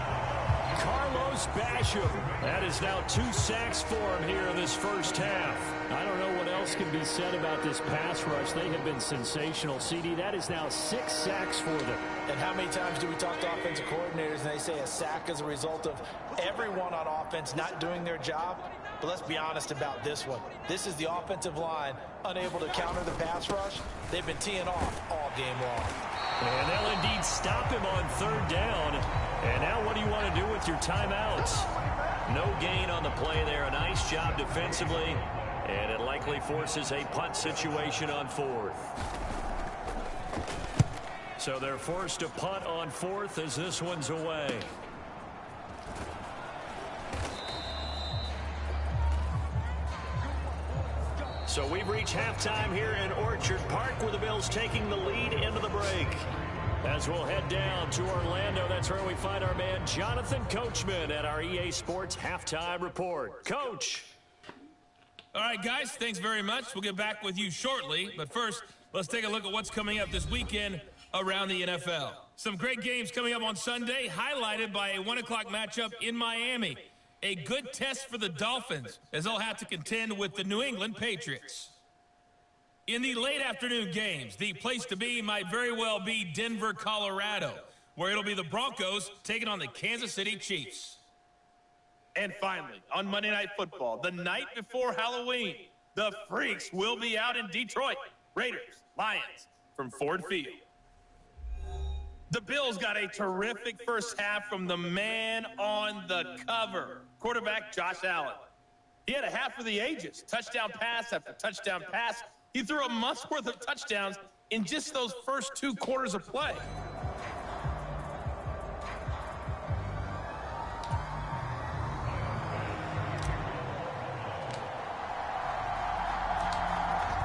Carlos Basham. That is now 2 sacks for him here in this first half. I don't know what else else can be said about this pass rush. They have been sensational. CD, that is now 6 sacks for them. And how many times do we talk to offensive coordinators and they say a sack is a result of everyone on offense not doing their job? But let's be honest about this one. This is the offensive line unable to counter the pass rush. They've been teeing off all game long. And they'll indeed stop him on 3rd down. And now what do you want to do with your timeouts? No gain on the play there. A nice job defensively. And it likely forces a punt situation on 4th. So they're forced to punt on 4th as this one's away. So we've reached halftime here in Orchard Park with the Bills taking the lead into the break. As we'll head down to Orlando, that's where we find our man Jonathan Coachman at our EA Sports Halftime Report. Coach. All right, guys, thanks very much. We'll get back with you shortly. But first, let's take a look at what's coming up this weekend around the NFL. Some great games coming up on Sunday, highlighted by a 1 o'clock matchup in Miami. A good test for the Dolphins, as they'll have to contend with the New England Patriots. In the late afternoon games, the place to be might very well be Denver, Colorado, where it'll be the Broncos taking on the Kansas City Chiefs. And finally, on Monday Night Football, the night before Halloween, the Freaks will be out in Detroit. Raiders, Lions from Ford Field. The Bills got a terrific first half from the man on the cover, quarterback Josh Allen. He had a half of the ages, touchdown pass after touchdown pass. He threw a month's worth of touchdowns in just those first 2 quarters of play.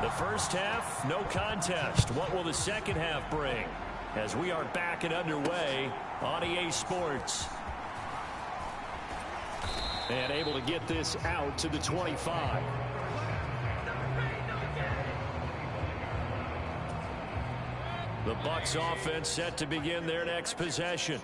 The first half, no contest. What will the second half bring? As we are back and underway on EA Sports. And able to get this out to the 25. The Bucs offense set to begin their next possession.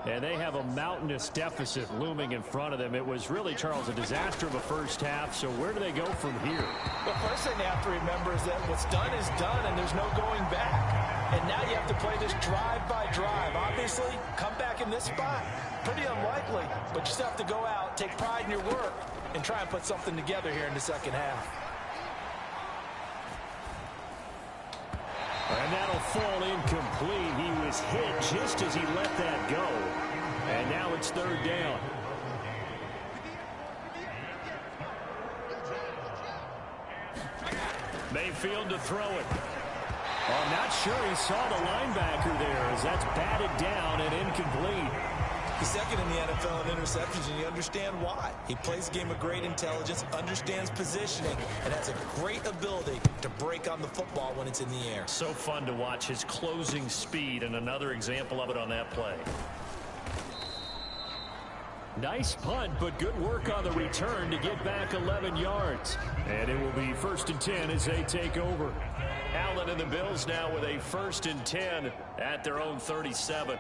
And they have a mountainous deficit looming in front of them. It was really, Charles, a disaster of a first half. So where do they go from here? The first thing they have to remember is that what's done is done and there's no going back. And now you have to play this drive by drive. Obviously, come back in this spot. Pretty unlikely, but you still have to go out, take pride in your work, and try and put something together here in the second half. And that'll fall incomplete. He was hit just as he let that go. And now it's 3rd down. Mayfield to throw it. I'm not sure he saw the linebacker there as that's batted down and incomplete. He's second in the NFL in interceptions, and you understand why. He plays a game of great intelligence, understands positioning, and has a great ability to break on the football when it's in the air. So fun to watch his closing speed, and another example of it on that play. Nice punt, but good work on the return to get back 11 yards. And it will be 1st and 10 as they take over. Allen and the Bills now with a 1st and 10 at their own 37.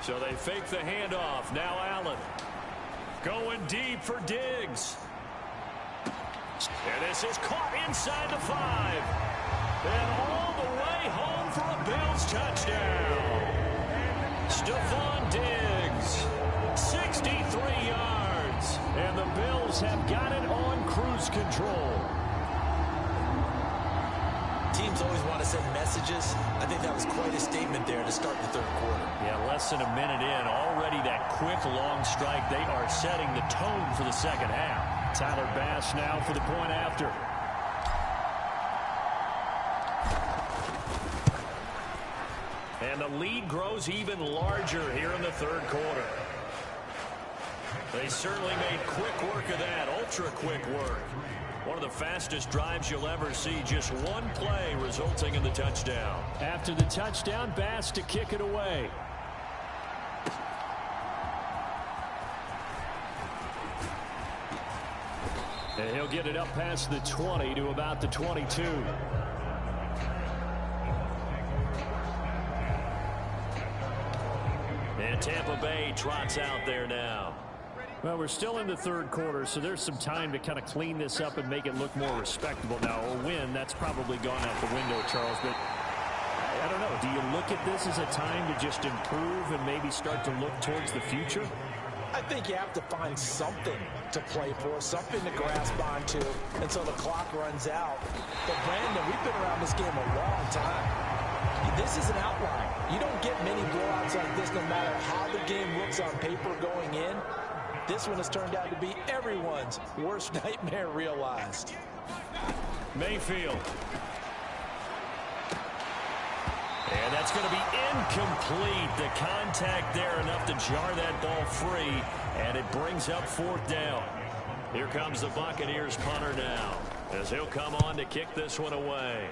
So they fake the handoff. Now Allen going deep for Diggs. And this is caught inside the 5. And all the way home for a Bills touchdown. Stephon Diggs, 63 yards. And the Bills have got it on cruise control. Teams always want to send messages. I think that was quite a statement there to start the 3rd quarter. Yeah, less than a minute in. Already that quick, long strike. They are setting the tone for the second half. Tyler Bass now for the point after. And the lead grows even larger here in the 3rd quarter. They certainly made quick work of that. Ultra quick work. One of the fastest drives you'll ever see. Just one play resulting in the touchdown. After the touchdown, Bass to kick it away. And he'll get it up past the 20 to about the 22. And Tampa Bay trots out there now. Well, we're still in the third quarter, so there's some time to kind of clean this up and make it look more respectable. Now, a win, that's probably gone out the window, Charles, but I don't know. Do you look at this as a time to just improve and maybe start to look towards the future? I think you have to find something to play for, something to grasp onto until the clock runs out. But, Brandon, we've been around this game a long time. This is an outlier. You don't get many blowouts like this no matter how the game looks on paper going in. This one has turned out to be everyone's worst nightmare realized. Mayfield. And that's going to be incomplete. The contact there enough to jar that ball free, and it brings up fourth down. Here comes the Buccaneers punter now, as he'll come on to kick this one away.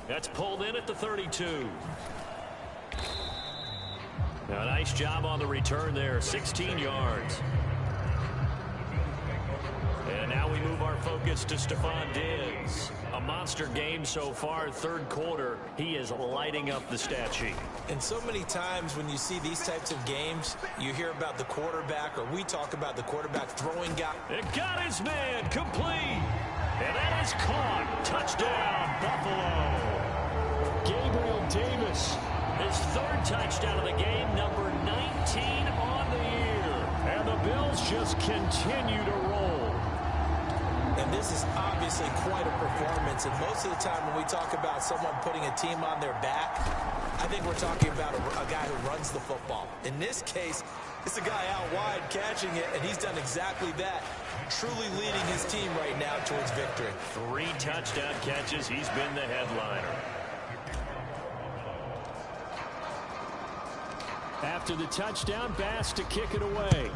That's pulled in at the 32. Now, a nice job on the return there, 16 yards. And now we move our focus to Stephon Diggs. A monster game so far, third quarter. He is lighting up the stat sheet. And so many times when you see these types of games, you hear about the quarterback, or we talk about the quarterback throwing guy. It got his man complete. And that is caught. Touchdown, Buffalo. Gabriel Davis, his third touchdown of the game, number 19 on the year. And the Bills just continue to roll. And this is obviously quite a performance. And most of the time when we talk about someone putting a team on their back, I think we're talking about a guy who runs the football. In this case, it's a guy out wide catching it, and he's done exactly that, truly leading his team right now towards victory. 3 touchdown catches. He's been the headliner. After the touchdown, Bass to kick it away.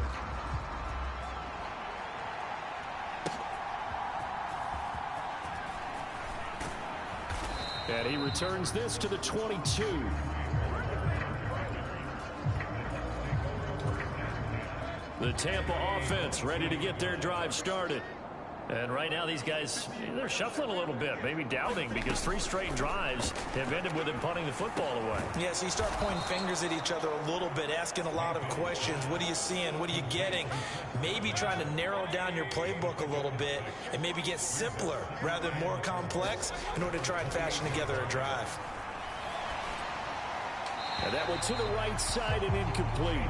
And he returns this to the 22. The Tampa offense ready to get their drive started. And right now these guys, they're shuffling a little bit, maybe doubting, because 3 straight drives have ended with them punting the football away. Yeah, so you start pointing fingers at each other a little bit, asking a lot of questions. What are you seeing? What are you getting? Maybe trying to narrow down your playbook a little bit and maybe get simpler rather than more complex in order to try and fashion together a drive. And that one to the right side and incomplete.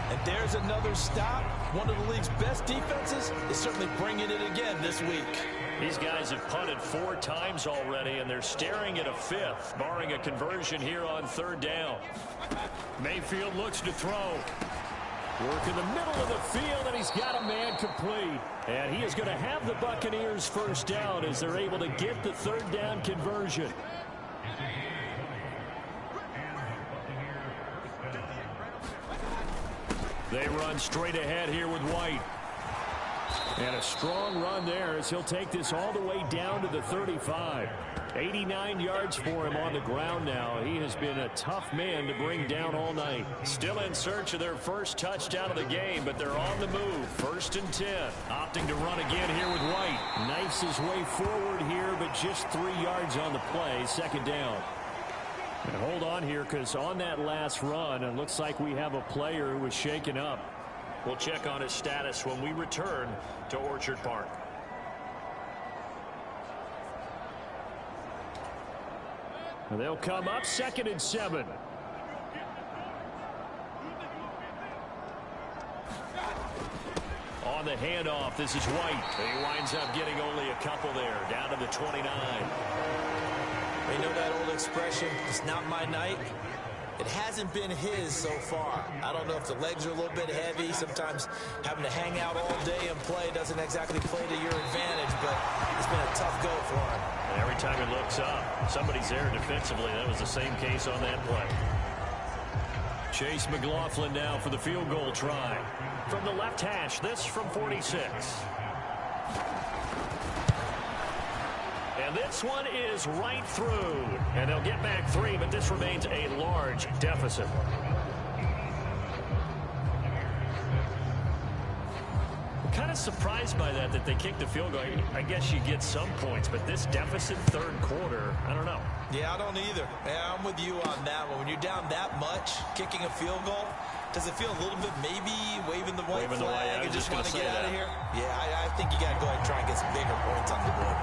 And there's another stop. One of the league's best defenses is certainly bringing it again this week. These guys have punted 4 times already, and they're staring at a 5th, barring a conversion here on third down. Mayfield looks to throw. Work in the middle of the field, and he's got a man complete. And he is going to have the Buccaneers first down as they're able to get the third down conversion. They run straight ahead here with White. And a strong run there as he'll take this all the way down to the 35. 89 yards for him on the ground now. He has been a tough man to bring down all night. Still in search of their first touchdown of the game, but they're on the move. 1st and 10. Opting to run again here with White. Knifes his way forward here, but just 3 yards on the play. 2nd down. And hold on here, because on that last run, it looks like we have a player who was shaken up. We'll check on his status when we return to Orchard Park. And they'll come up 2nd and 7. On the handoff, this is White. He winds up getting only a couple there, down to the 29. You know that old expression, it's not my night? It hasn't been his so far. I don't know if the legs are a little bit heavy. Sometimes having to hang out all day and play doesn't exactly play to your advantage, but it's been a tough go for him. And every time he looks up, somebody's there defensively. That was the same case on that play. Chase McLaughlin now for the field goal try. From the left hash, this from 46. And this one is right through. And they'll get back 3, but this remains a large deficit. Kind of surprised by that they kicked the field goal. I guess you get some points, but this deficit third quarter, I don't know. Yeah, I don't either. Yeah, I'm with you on that one. When you're down that much, kicking a field goal, does it feel a little bit maybe waving the white flag and just want to get out of here? Yeah, I think you got to go ahead and try and get some bigger points on the board.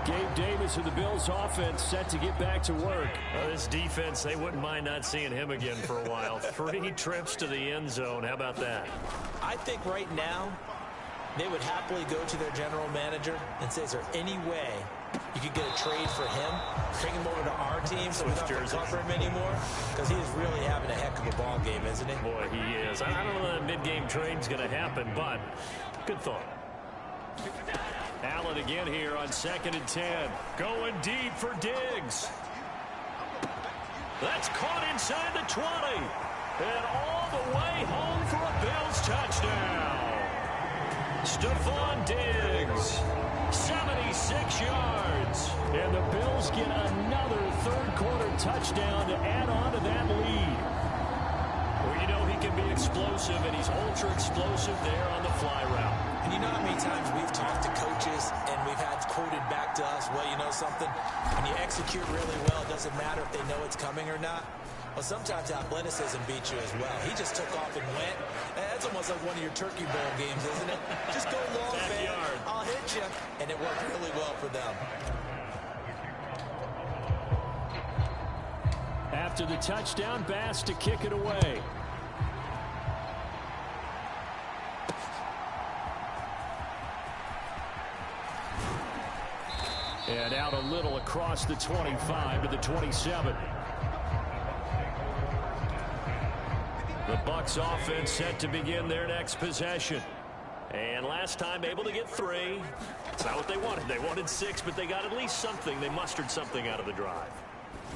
Gabe Davis of the Bills offense set to get back to work. Well, this defense, they wouldn't mind not seeing him again for a while. 3 trips to the end zone. How about that? I think right now they would happily go to their general manager and say, is there any way you could get a trade for him, bring him over to our team so we don't have to cover him anymore? Because he is really having a heck of a ball game, isn't he? Boy, he is. I don't know that mid-game trade's going to happen, but good thought. Allen again here on 2nd and 10. Going deep for Diggs. That's caught inside the 20. And all the way home for a Bills touchdown. Stephon Diggs, 76 yards. And the Bills get another third quarter touchdown to add on to that lead. Well, you know he can be explosive, and he's ultra explosive there on the fly route. And you know how many times we've talked to coaches and we've had quoted back to us, well, you know something? When you execute really well, it doesn't matter if they know it's coming or not. Well, sometimes athleticism beats you as well. He just took off and went. That's almost like one of your Turkey Bowl games, isn't it? Just go long, man. I'll hit you. And it worked really well for them. After the touchdown, Bass to kick it away. And out a little across the 25 to the 27. The Bucs offense set to begin their next possession. And last time able to get 3. It's not what they wanted. They wanted 6, but they got at least something. They mustered something out of the drive.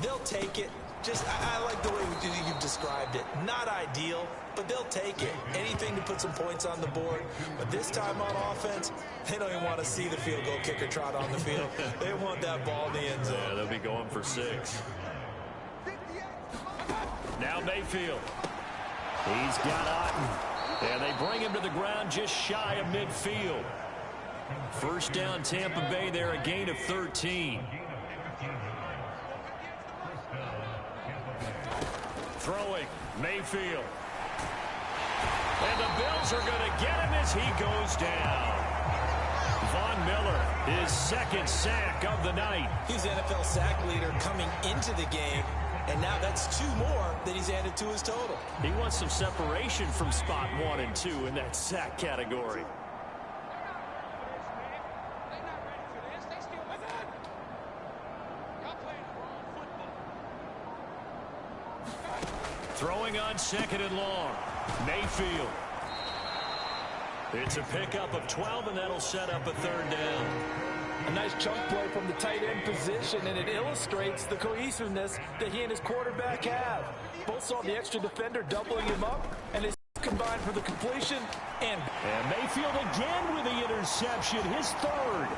They'll take it. Just, I like the way you've described it. Not ideal, but they'll take it. Anything to put some points on the board. But this time on offense, they don't even want to see the field goal kicker trot on the field. They want that ball in the end zone. Yeah, they'll be going for 6. Now Mayfield. He's got Otten. And they bring him to the ground just shy of midfield. First down Tampa Bay there, a gain of 13. Throwing, Mayfield. And the Bills are going to get him as he goes down. Von Miller, his 2nd sack of the night. He's NFL sack leader coming into the game, and now that's 2 more that he's added to his total. He wants some separation from spot 1 and 2 in that sack category. Throwing on 2nd and long. Mayfield. It's a pickup of 12, and that'll set up a 3rd down. A nice chunk play from the tight end position, and it illustrates the cohesiveness that he and his quarterback have. Both saw the extra defender doubling him up, and they combined for the completion. And Mayfield again with the interception, his 3rd.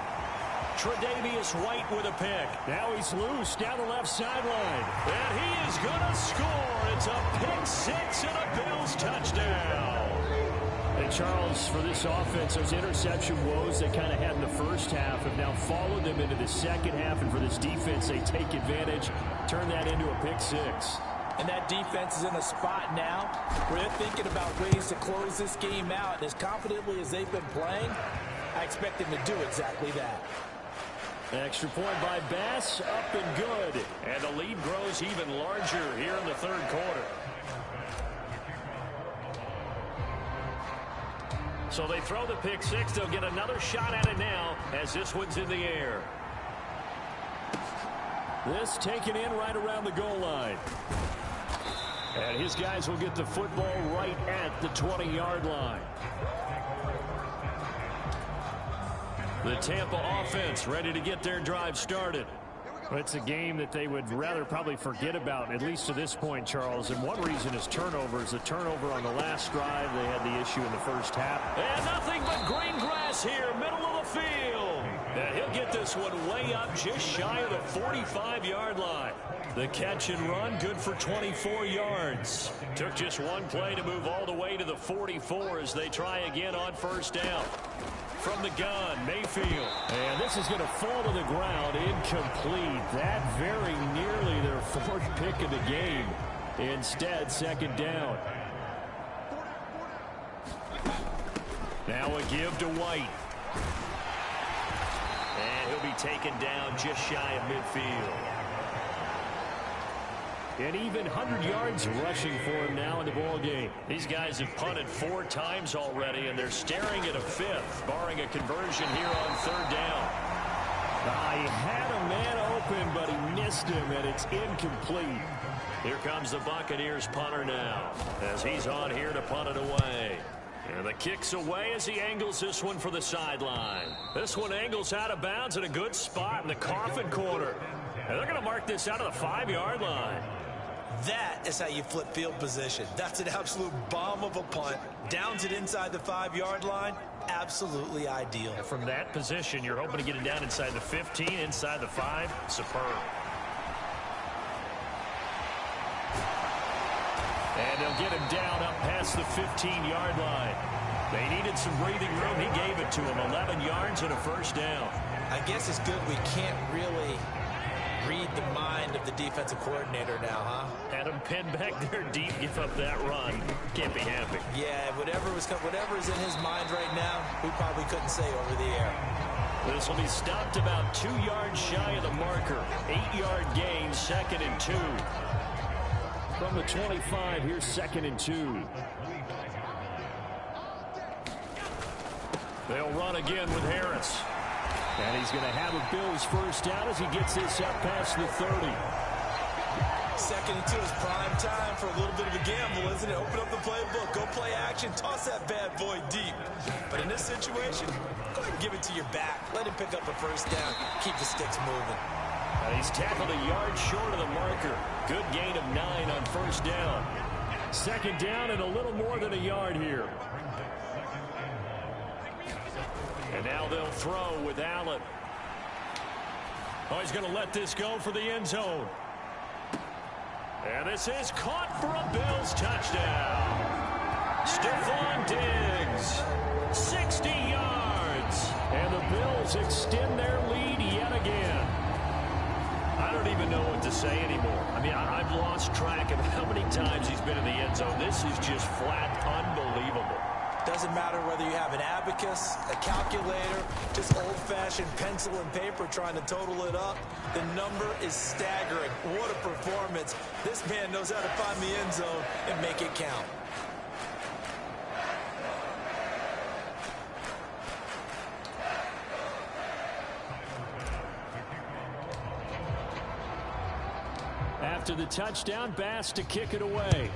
Tre'Davious White with a pick. Now he's loose down the left sideline. And he is going to score. It's a pick 6 and a Bills touchdown. And Charles, for this offense, those interception woes they kind of had in the first half have now followed them into the second half. And for this defense, they take advantage, turn that into a pick 6. And that defense is in a spot now where they're thinking about ways to close this game out. And as confidently as they've been playing, I expect them to do exactly that. Extra point by Bass, up and good. And the lead grows even larger here in the 3rd quarter. So they throw the pick 6. They'll get another shot at it now as this one's in the air. This taken in right around the goal line. And his guys will get the football right at the 20-yard line. The Tampa offense ready to get their drive started. It's a game that they would rather probably forget about, at least to this point, Charles. And one reason is turnovers. The turnover on the last drive, they had the issue in the first half. And nothing but green grass here, middle of the field. And he'll get this one way up just shy of the 45-yard line. The catch and run, good for 24 yards. Took just one play to move all the way to the 44 as they try again on first down. From the gun, Mayfield. And this is going to fall to the ground, incomplete. That very nearly their fourth pick of the game. Instead, second down. Now a give to White. And he'll be taken down just shy of midfield. An even 100 yards rushing for him now in the ball game. These guys have punted 4 times already, and they're staring at a 5th, barring a conversion here on third down. He had a man open, but he missed him, and it's incomplete. Here comes the Buccaneers punter now, as he's on here to punt it away. And the kick's away as he angles this one for the sideline. This one angles out of bounds in a good spot in the coffin corner. And they're going to mark this out of the 5-yard line. That is how you flip field position. That's an absolute bomb of a punt. Downs it inside the 5-yard line. Absolutely ideal. And from that position, you're hoping to get it down inside the 15, inside the 5. Superb. And they'll get him down up past the 15-yard line. They needed some breathing room. He gave it to him. 11 yards and a first down. I guess it's good we can't really read the mind of the defensive coordinator now, huh? Had him pinned back there deep, give up that run. Can't be happy. Yeah, whatever's in his mind right now, we probably couldn't say over the air. This will be stopped about 2 yards shy of the marker. 8-yard gain, 2nd and 2. From the 25, here's 2nd and 2. They'll run again with Harris. And he's going to have a Bills first down as he gets this up past the 30. 2nd and 2 is prime time for a little bit of a gamble, isn't it? Open up the playbook, go play action, toss that bad boy deep. But in this situation, go ahead and give it to your back. Let him pick up a first down. Keep the sticks moving. He's tackled a yard short of the marker. Good gain of 9 on first down. 2nd down and a little more than a yard here. And now they'll throw with Allen. Oh, he's going to let this go for the end zone. And this is caught for a Bills touchdown. Stephon Diggs, 60 yards. And the Bills extend their lead yet again. I don't even know what to say anymore. I mean, I've lost track of how many times he's been in the end zone. This is just flat unbelievable. Doesn't matter whether you have an abacus, a calculator, just old-fashioned pencil and paper trying to total it up. The number is staggering. What a performance. This man knows how to find the end zone and make it count. After the touchdown, Bass to kick it away.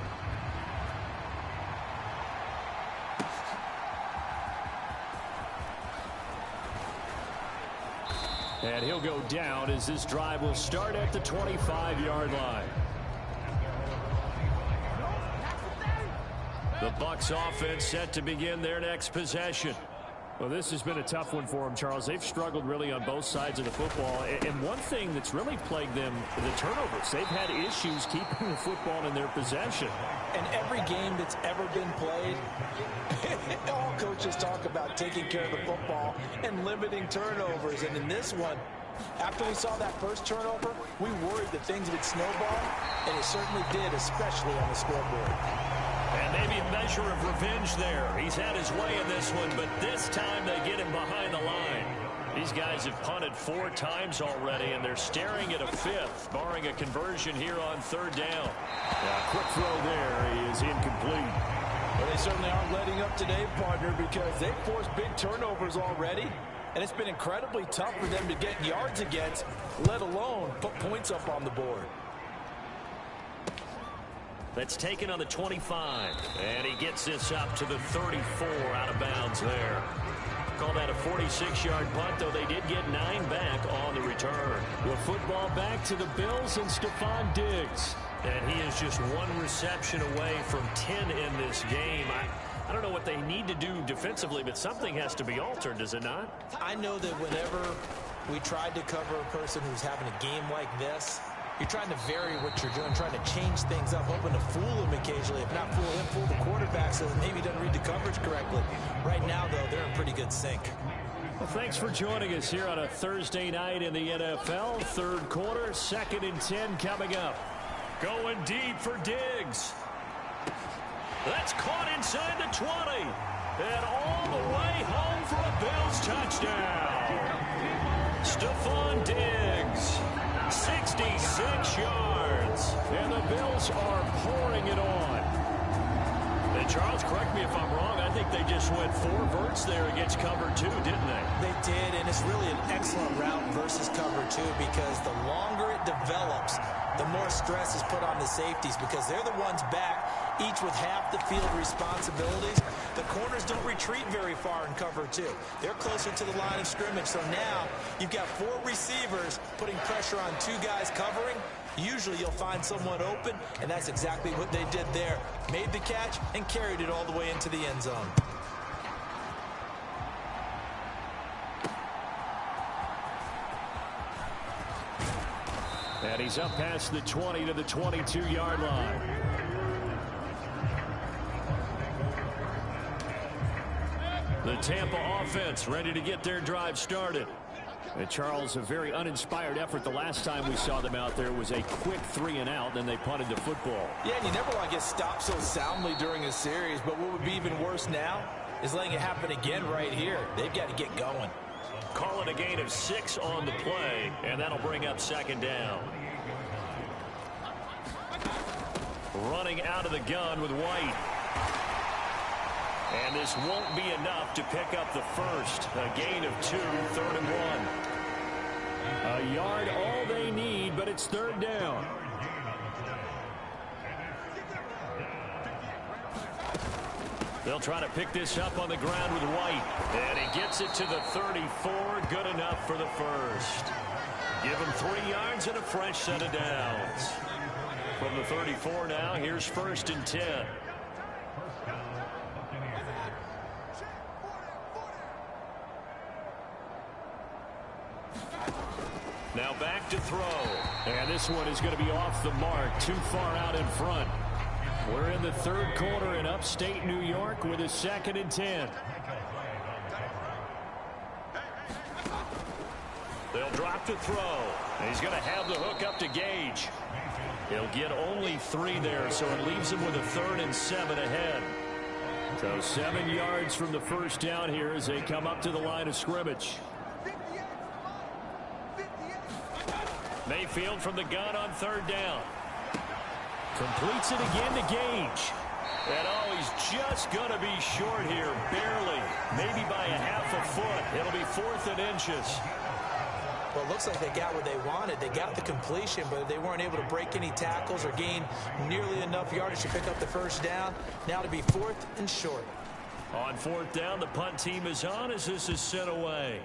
And he'll go down as this drive will start at the 25-yard line. The Bucs offense set to begin their next possession. Well, this has been a tough one for them, Charles. They've struggled really on both sides of the football. And one thing that's really plagued them, the turnovers. They've had issues keeping the football in their possession. And every game that's ever been played, all coaches talk about taking care of the football and limiting turnovers. And in this one, after we saw that first turnover, we worried that things would snowball, and it certainly did, especially on the scoreboard. And maybe a measure of revenge there. He's had his way in this one, but this time they get him behind the line. These guys have punted 4 times already, and they're staring at a 5th, barring a conversion here on third down. Quick throw there. He is incomplete. Well, they certainly aren't letting up today, partner, because they've forced big turnovers already, and it's been incredibly tough for them to get yards against, let alone put points up on the board. That's taken on the 25. And he gets this up to the 34 out of bounds there. Call that a 46-yard punt, though they did get 9 back on the return. The football back to the Bills and Stephon Diggs. And he is just 1 reception away from 10 in this game. I don't know what they need to do defensively, but something has to be altered, does it not? I know that whenever we tried to cover a person who's having a game like this, You're trying to vary what you're doing, trying to change things up, hoping to fool him occasionally. If not fool him, fool the quarterback so that maybe he doesn't read the coverage correctly. Right now, though, they're in pretty good sync. Well, thanks for joining us here on a Thursday night in the NFL. Third quarter, 2nd and 10 coming up. Going deep for Diggs. That's caught inside the 20. And all the way home for a Bills touchdown. Stephon Diggs, 66 yards. And the Bills are pouring it on. And Charles, correct me if I'm wrong, I think they just went 4 verts there against cover 2, didn't they? They did, and it's really an excellent route versus cover 2 because the longer it develops, the more stress is put on the safeties because they're the ones back, each with half the field responsibilities. The corners don't retreat very far in cover 2. They're closer to the line of scrimmage, so now you've got 4 receivers putting pressure on 2 guys covering. Usually you'll find someone open, and that's exactly what they did there. Made the catch and carried it all the way into the end zone. And he's up past the 20 to the 22-yard line. The Tampa offense ready to get their drive started. And Charles, a very uninspired effort. The last time we saw them out there was a quick 3 and out, then they punted the football. Yeah, and you never want to get stopped so soundly during a series, but what would be even worse now is letting it happen again right here. They've got to get going. Call it a gain of 6 on the play, and that'll bring up 2nd down. Running out of the gun with White. And this won't be enough to pick up the first. A gain of 2, 3rd and 1. A yard all they need, but it's 3rd down. They'll try to pick this up on the ground with White. And he gets it to the 34. Good enough for the first. Give him 3 yards and a fresh set of downs. From the 34 now, here's 1st and 10. Now back to throw. And this one is going to be off the mark, too far out in front. We're in the 3rd quarter in upstate New York with a 2nd and 10. They'll drop to throw. And he's going to have the hook up to Gage. He'll get only 3 there, so it leaves him with a 3rd and 7 ahead. So 7 yards from the first down here as they come up to the line of scrimmage. Mayfield from the gun on 3rd down. Completes it again to Gage. And oh, he's just going to be short here, barely. Maybe by a half a foot. It'll be 4th and inches. Well, it looks like they got what they wanted. They got the completion, but they weren't able to break any tackles or gain nearly enough yardage to pick up the first down. Now to be 4th and short. On 4th down, the punt team is on as this is sent away.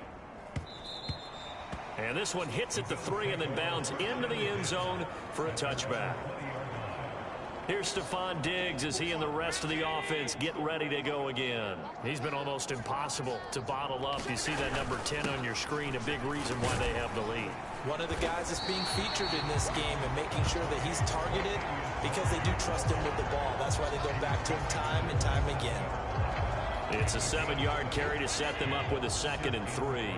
And this one hits at the 3 and then bounds into the end zone for a touchback. Here's Stephon Diggs as he and the rest of the offense get ready to go again. He's been almost impossible to bottle up. You see that number 10 on your screen, a big reason why they have the lead. One of the guys that's being featured in this game and making sure that he's targeted because they do trust him with the ball. That's why they go back to him time and time again. It's a 7-yard carry to set them up with a 2nd and 3.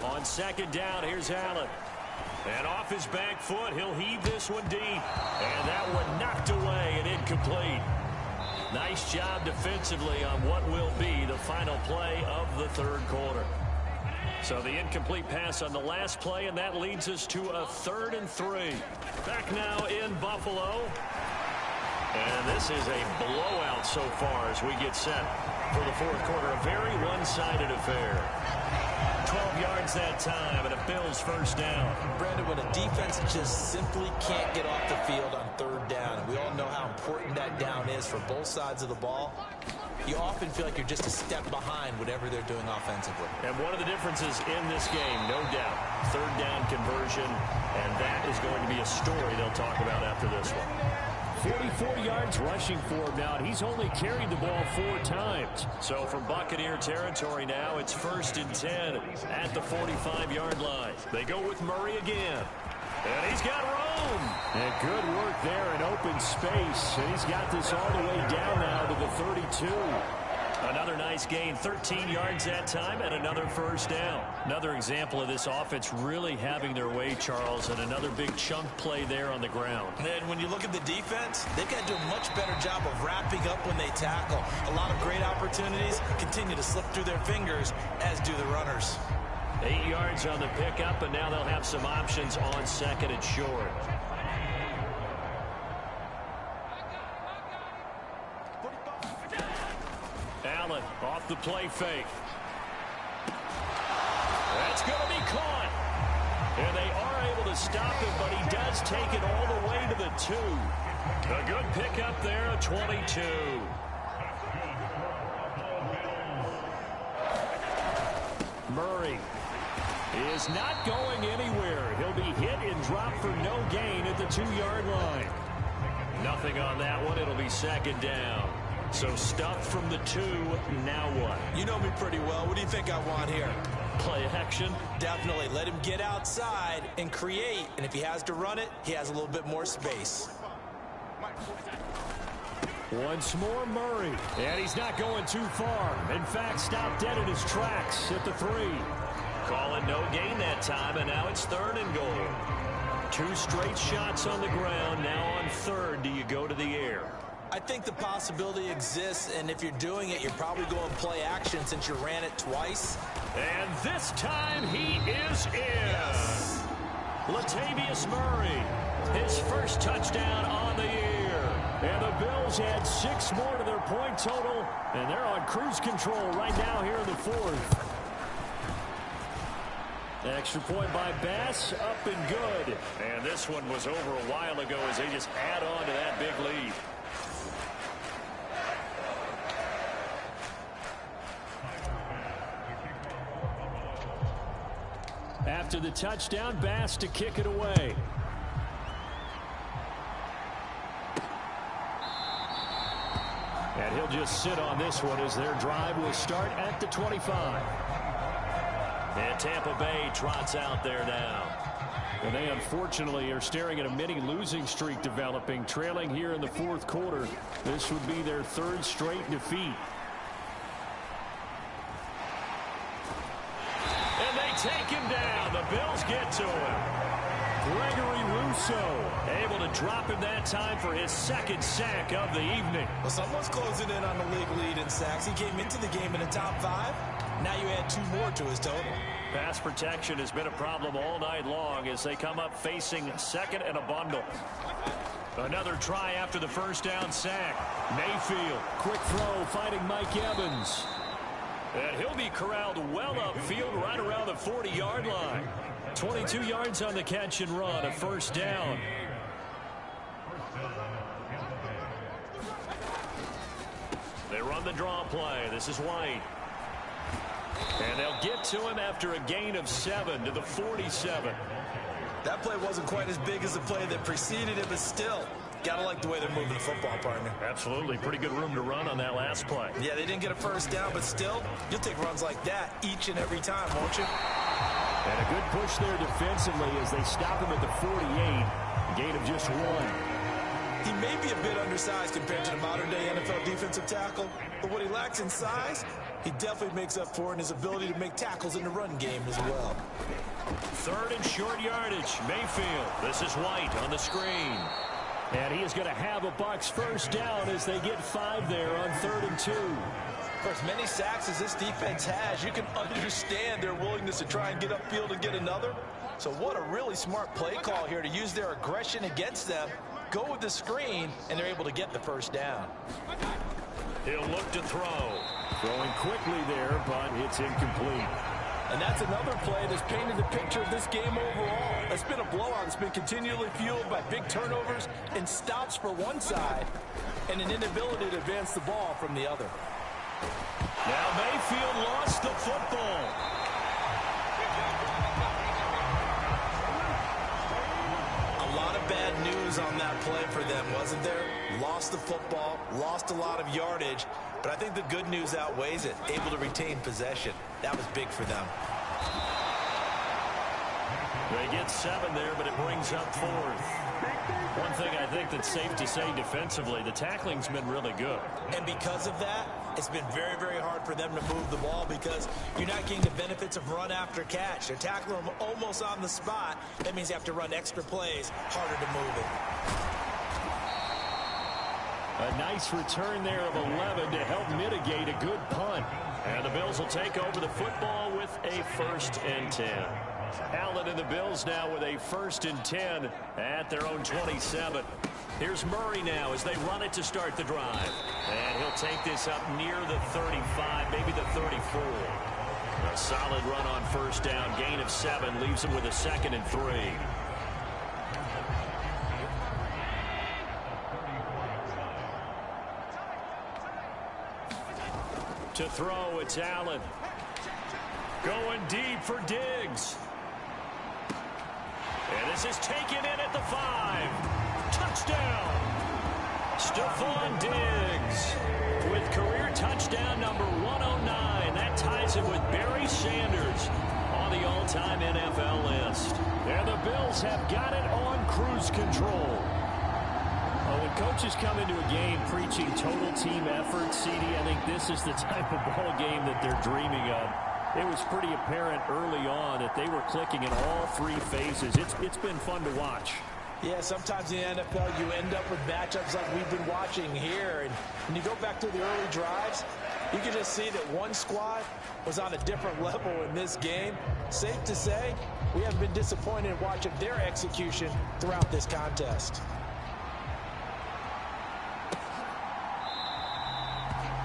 On 2nd down, here's Allen. And off his back foot, he'll heave this one deep. And that one knocked away and incomplete. Nice job defensively on what will be the final play of the 3rd quarter. So the incomplete pass on the last play, and that leads us to a 3rd and 3. Back now in Buffalo. And this is a blowout so far as we get set for the 4th quarter. A very one-sided affair. 12 yards that time, and a Bills first down. Brandon, when a defense just simply can't get off the field on 3rd down, and we all know how important that down is for both sides of the ball, you often feel like you're just a step behind whatever they're doing offensively. And one of the differences in this game, no doubt, 3rd down conversion, and that is going to be a story they'll talk about after this one. 24 yards rushing for him now, and he's only carried the ball 4 times. So from Buccaneer territory now, it's 1st and 10 at the 45-yard line. They go with Murray again. And he's got room. And good work there in open space. And he's got this all the way down now to the 32. Another nice gain, 13 yards that time, and another first down. Another example of this offense really having their way, Charles, and another big chunk play there on the ground. And when you look at the defense, they've got to do a much better job of wrapping up when they tackle. A lot of great opportunities continue to slip through their fingers, as do the runners. 8 yards on the pickup, and now they'll have some options on 2nd and short. Allen off the play fake. That's going to be caught. And they are able to stop him, but he does take it all the way to the 2. A good pickup there, a 22. Murray is not going anywhere. He'll be hit and dropped for no gain at the 2-yard line. Nothing on that one. It'll be 2nd down. So stuffed from the 2. Now what? You know me pretty well. What do you think I want here? Play action? Definitely. Let him get outside and create. And if he has to run it, he has a little bit more space. Once more Murray. And he's not going too far. In fact, stopped dead in his tracks at the 3. Calling no gain that time, and now it's 3rd and goal. 2 straight shots on the ground. Now on 3rd, do you go to the air? I think the possibility exists, and if you're doing it, you're probably going play action since you ran it twice. And this time he is in. Yes. Latavius Murray, his first touchdown on the year. And the Bills add 6 more to their point total, and they're on cruise control right now here in the 4th. Extra point by Bass, up and good. And this one was over a while ago as they just add on to that big lead. After the touchdown, Bass to kick it away. And he'll just sit on this one as their drive will start at the 25. And Tampa Bay trots out there now. And they unfortunately are staring at a mini losing streak developing, trailing here in the 4th quarter. This would be their 3rd straight defeat. And they take him down. The Bills get to him. Gregory Rousseau able to drop him that time for his 2nd sack of the evening. Well, someone's closing in on the league lead in sacks. He came into the game in the top 5. Now you add 2 more to his total. Pass protection has been a problem all night long as they come up facing 2nd and a bundle. Another try after the first down sack. Mayfield, quick throw, fighting Mike Evans. And he'll be corralled well upfield right around the 40-yard line. 22 yards on the catch and run, a first down. They run the draw play. This is White. And they'll get to him after a gain of 7 to the 47. That play wasn't quite as big as the play that preceded it, but still, gotta like the way they're moving the football, partner. Absolutely. Pretty good room to run on that last play. Yeah, they didn't get a first down, but still, you'll take runs like that each and every time, won't you? And a good push there defensively as they stop him at the 48. A gain of just 1. He may be a bit undersized compared to the modern-day NFL defensive tackle, but what he lacks in size, he definitely makes up for in his ability to make tackles in the run game as well. 3rd and short yardage. Mayfield. This is White on the screen. And he is going to have a Bucs first down as they get 5 there on 3rd and 2. For as many sacks as this defense has, you can understand their willingness to try and get upfield and get another. So what a really smart play call here to use their aggression against them. Go with the screen, and they're able to get the first down. He'll look to throw. Throwing quickly there, but it's incomplete. And that's another play that's painted the picture of this game overall. It's been a blowout. It's been continually fueled by big turnovers and stops for one side and an inability to advance the ball from the other. Now Mayfield lost the football. A lot of bad news was on that play for them, wasn't there? Lost the football, lost a lot of yardage, but I think the good news outweighs it. Able to retain possession. That was big for them. They get 7 there, but it brings up 4th. One thing I think that's safe to say defensively, the tackling's been really good. And because of that, it's been very, very hard for them to move the ball because you're not getting the benefits of run after catch. They're tackling them almost on the spot. That means you have to run extra plays, harder to move it. A nice return there of 11 to help mitigate a good punt. And the Bills will take over the football with a 1st and 10. Allen and the Bills now with a 1st and 10 at their own 27. Here's Murray now as they run it to start the drive. And he'll take this up near the 35, maybe the 34. A solid run on 1st down. Gain of 7 leaves him with a 2nd and 3. To throw, it's Allen. Going deep for Diggs. And this is taken in at the 5. Touchdown. Stephon Diggs with career touchdown number 109. That ties him with Barry Sanders on the all-time NFL list. And the Bills have got it on cruise control. When coaches come into a game preaching total team effort, CD, I think this is the type of ball game that they're dreaming of. It was pretty apparent early on that they were clicking in all 3 phases. It's been fun to watch. Yeah, sometimes in the NFL you end up with matchups like we've been watching here. And when you go back to the early drives, you can just see that one squad was on a different level in this game. Safe to say, we have been disappointed in watching their execution throughout this contest.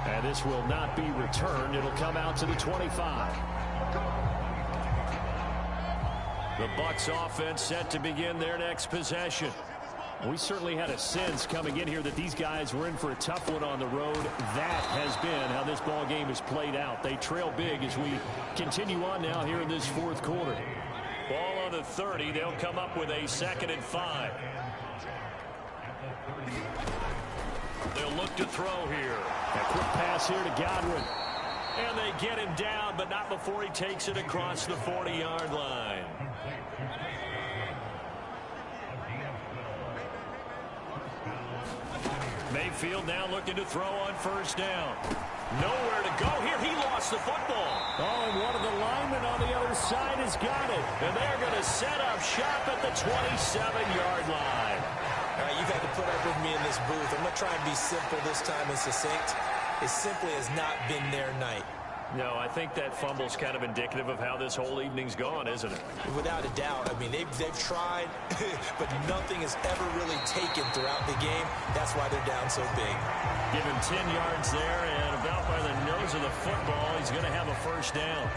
And this will not be returned. It'll come out to the 25. The Bucs offense set to begin their next possession. We certainly had a sense coming in here that these guys were in for a tough one on the road. That has been how this ball game has played out. They trail big as we continue on now here in this 4th quarter. Ball on the 30. They'll come up with a 2nd and 5. They'll look to throw here. A quick pass here to Godwin. And they get him down, but not before he takes it across the 40-yard line. Mayfield now looking to throw on 1st down. Nowhere to go here. He lost the football. Oh, and one of the linemen on the other side has got it. And they're going to set up shop at the 27-yard line. All right, you've had to put up with me in this booth. I'm going to try and be simple this time and succinct. It simply has not been their night. No, I think that fumble's kind of indicative of how this whole evening's gone, isn't it? Without a doubt. I mean, they've tried, but nothing is ever really taken throughout the game. That's why they're down so big. Give him 10 yards there, and about by the nose of the football, he's going to have a 1st down.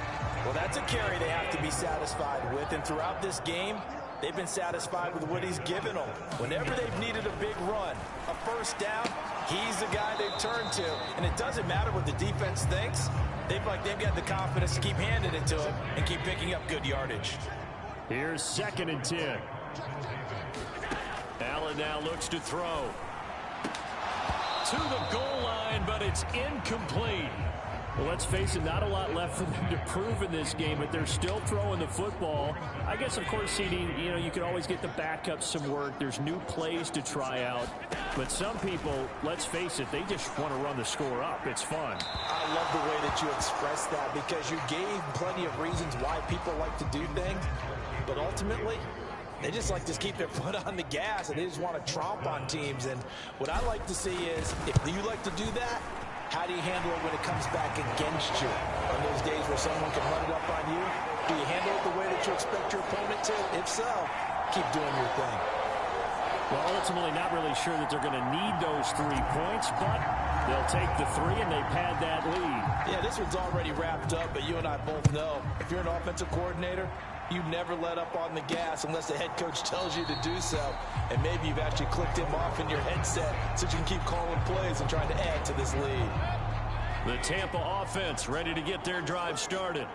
Well, that's a carry they have to be satisfied with, and throughout this game, they've been satisfied with what he's given them. Whenever they've needed a big run, a 1st down, he's the guy they've turned to. And it doesn't matter what the defense thinks. They've got the confidence to keep handing it to him and keep picking up good yardage. Here's 2nd and 10. Allen now looks to throw. To the goal line, but it's incomplete. Well, let's face it, not a lot left for them to prove in this game, but they're still throwing the football. I guess, of course, CD, you can always get the backups some work. There's new plays to try out. But some people, let's face it, they just want to run the score up. It's fun. I love the way that you expressed that because you gave plenty of reasons why people like to do things. But ultimately, they just like to keep their foot on the gas, and they just want to tromp on teams. And what I like to see is, if you like to do that, how do you handle it when it comes back against you? On those days where someone can run it up on you, do you handle it the way that you expect your opponent to? If so, keep doing your thing. Well, ultimately not really sure that they're going to need those 3 points, but they'll take the 3 and they pad that lead. Yeah, this one's already wrapped up, but you and I both know if you're an offensive coordinator, you never let up on the gas unless the head coach tells you to do so. And maybe you've actually clicked him off in your headset so you can keep calling plays and trying to add to this lead. The Tampa offense ready to get their drive started.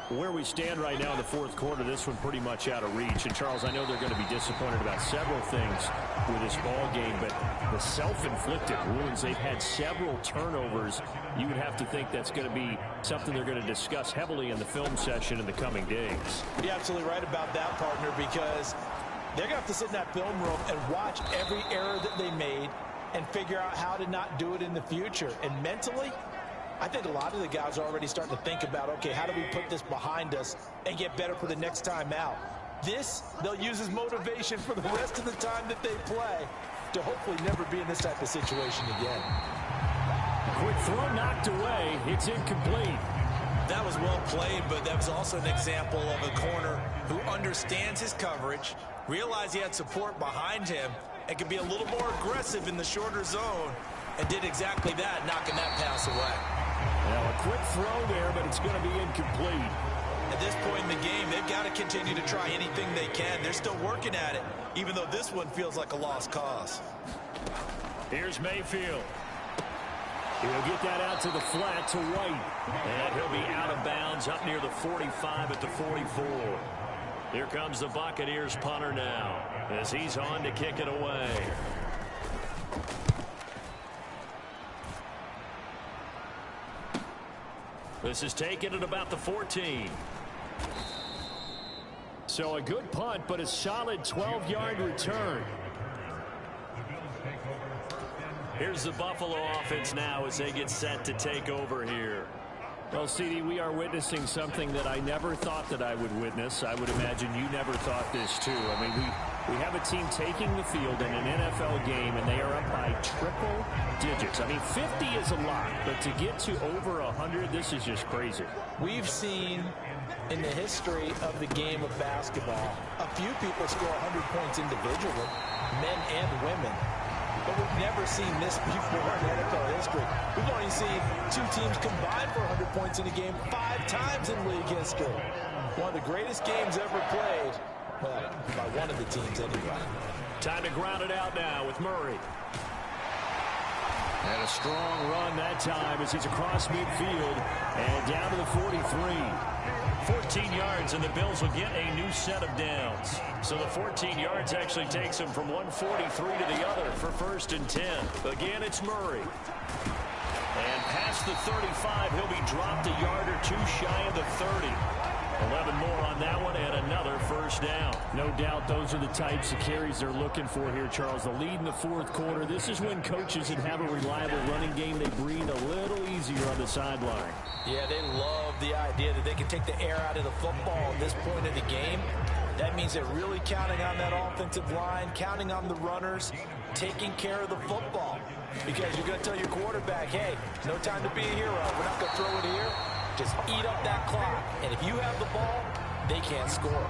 where we stand right now in the fourth quarter, this one pretty much out of reach. And, Charles, I know they're going to be disappointed about several things with this ball game, but the self-inflicted wounds, they've had several turnovers. You would have to think that's going to be something they're going to discuss heavily in the film session in the coming days. You're absolutely right about that, partner, because they're going to have to sit in that film room and watch every error that they made and figure out how to not do it in the future. And mentally, I think a lot of the guys are already starting to think about, okay, how do we put this behind us and get better for the next time out? This, they'll use as motivation for the rest of the time that they play to hopefully never be in this type of situation again. Quick throw knocked away. It's incomplete. That was well played, but that was also an example of a corner who understands his coverage, realized he had support behind him, and could be a little more aggressive in the shorter zone, and did exactly that, knocking that pass away. Now a quick throw there, but it's going to be incomplete. At this point in the game, they've got to continue to try anything they can. They're still working at it, even though this one feels like a lost cause. Here's Mayfield. He'll get that out to the flat to White. And he'll be out of bounds up near the 45 at the 44. Here comes the Buccaneers punter now as he's on to kick it away. This is taken at about the 14. So a good punt, but a solid 12-yard return. Here's the Buffalo offense now as they get set to take over here. Well, CD, we are witnessing something that I never thought that I would witness. I would imagine you never thought this, too. I mean, we have a team taking the field in an NFL game, and they are up by triple digits. I mean, 50 is a lot, but to get to over 100, this is just crazy. We've seen in the history of the game of basketball a few people score 100 points individually, men and women. But we've never seen this before in NFL history. We've only seen two teams combine for 100 points in a game 5 times in league history. One of the greatest games ever played, well, by one of the teams anyway. Time to ground it out now with Murray. And a strong run that time as he's across midfield and down to the 43. 14 yards, and the Bills will get a new set of downs. So the 14 yards actually takes them from 143 to the other for 1st and 10. Again, it's Murray. And past the 35, he'll be dropped a yard or two shy of the 30. 11 more on that one and another 1st down. No doubt those are the types of carries they're looking for here, Charles. The lead in the 4th quarter. This is when coaches that have a reliable running game, they breathe a little easier on the sideline. Yeah, they love the idea that they can take the air out of the football at this point of the game. That means they're really counting on that offensive line, counting on the runners, taking care of the football. Because you're going to tell your quarterback, hey, no time to be a hero. We're not going to throw it here. Just eat up that clock. And if you have the ball, they can't score.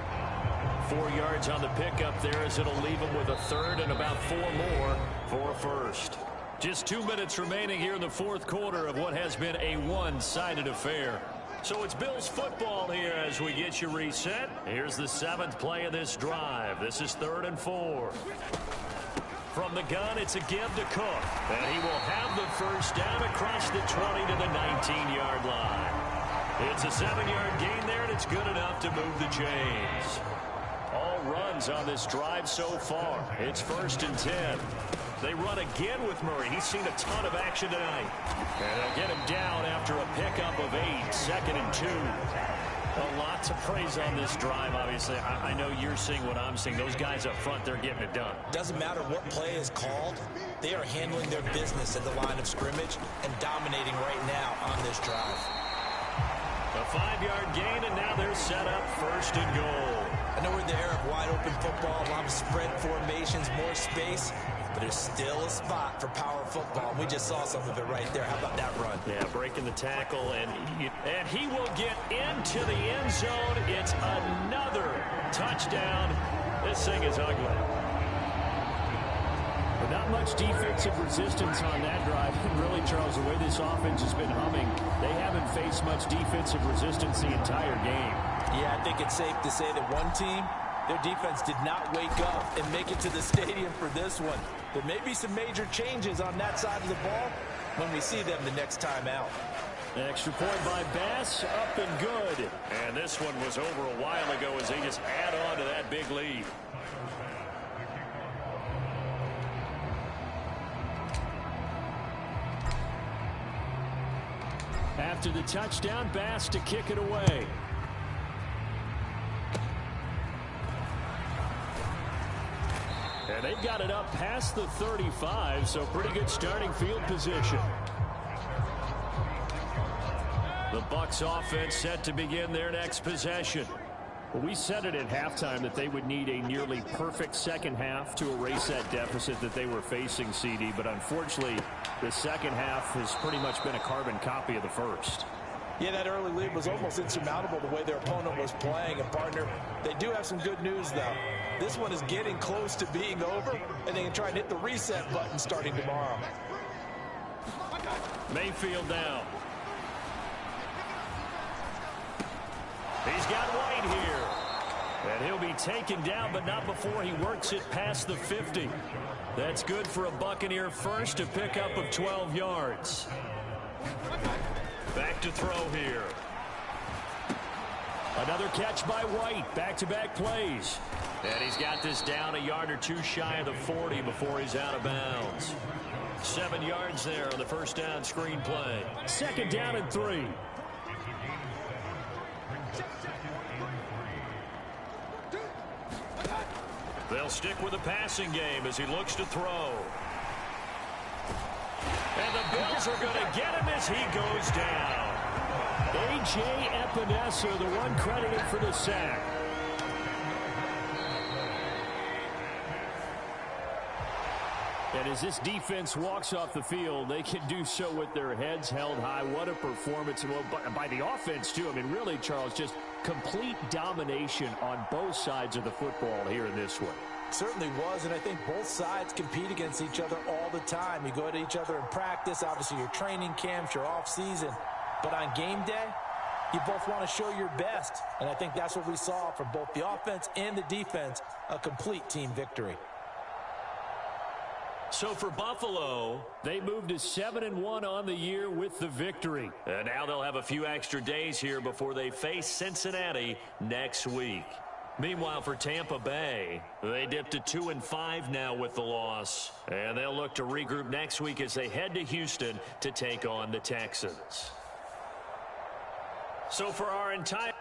4 yards on the pickup there as it'll leave them with a 3rd and about 4 more for a 1st. Just 2 minutes remaining here in the 4th quarter of what has been a one-sided affair. So it's Bills football here as we get you reset. Here's the 7th play of this drive. This is 3rd and 4. From the gun, it's a give to Cook. And he will have the 1st down across the 20 to the 19-yard line. It's a 7-yard gain there, and it's good enough to move the chains. All runs on this drive so far. It's 1st and 10. They run again with Murray. He's seen a ton of action tonight. And they'll get him down after a pickup of 8, 2nd and 2. A lot to praise on this drive, obviously. I know you're seeing what I'm seeing. Those guys up front, they're getting it done. Doesn't matter what play is called. They are handling their business at the line of scrimmage and dominating right now on this drive. A 5-yard gain, and now they're set up 1st and goal. I know we're in the era of wide-open football, a lot of spread formations, more space, but there's still a spot for power football. We just saw some of it right there. How about that run? Yeah, breaking the tackle, and he will get into the end zone. It's another touchdown. This thing is ugly. But not much defensive resistance on that drive. And really, Charles, the way this offense has been humming, they haven't faced much defensive resistance the entire game. Yeah, I think it's safe to say that one team, their defense did not wake up and make it to the stadium for this one. There may be some major changes on that side of the ball when we see them the next time out. Extra point by Bass, up and good. And this one was over a while ago as they just add on to that big lead. After the touchdown, Bass to kick it away. And they've got it up past the 35, so pretty good starting field position. The Bucs offense set to begin their next possession. Well, we said it at halftime that they would need a nearly perfect second half to erase that deficit that they were facing, CD. But unfortunately, the second half has pretty much been a carbon copy of the first. Yeah, that early lead was almost insurmountable the way their opponent was playing. And, partner, they do have some good news, though. This one is getting close to being over, and they can try and hit the reset button starting tomorrow. Mayfield down. He's got White here. And he'll be taken down, but not before he works it past the 50. That's good for a Buccaneer first to pick up of 12 yards. Back to throw here. Another catch by White. Back-to-back plays. And he's got this down a yard or two shy of the 40 before he's out of bounds. 7 yards there on the first down screen play. Second down and 3. They'll stick with the passing game as he looks to throw. And the Bills are going to get him as he goes down. A.J. Epinesa, the one credited for the sack. And as this defense walks off the field, they can do so with their heads held high. What a performance. Well, by the offense, too. I mean, really, Charles, just complete domination on both sides of the football here in this one. Certainly was, and I think both sides compete against each other all the time. You go to each other in practice, obviously your training camps, your off-season. But on game day, you both want to show your best. And I think that's what we saw from both the offense and the defense, a complete team victory. So for Buffalo, they moved to 7-1 on the year with the victory. And now they'll have a few extra days here before they face Cincinnati next week. Meanwhile, for Tampa Bay, they dipped to 2-5 now with the loss. And they'll look to regroup next week as they head to Houston to take on the Texans. So for our entire...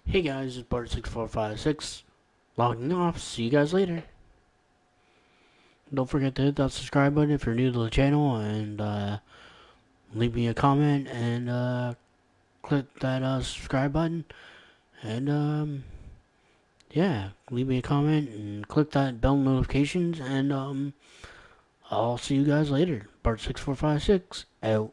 Hey guys, it's Bart6456 logging off. See you guys later. Don't forget to hit that subscribe button if you're new to the channel, and leave me a comment and click that subscribe button, and yeah, leave me a comment and click that bell notifications, and I'll see you guys later. Bart6456 out.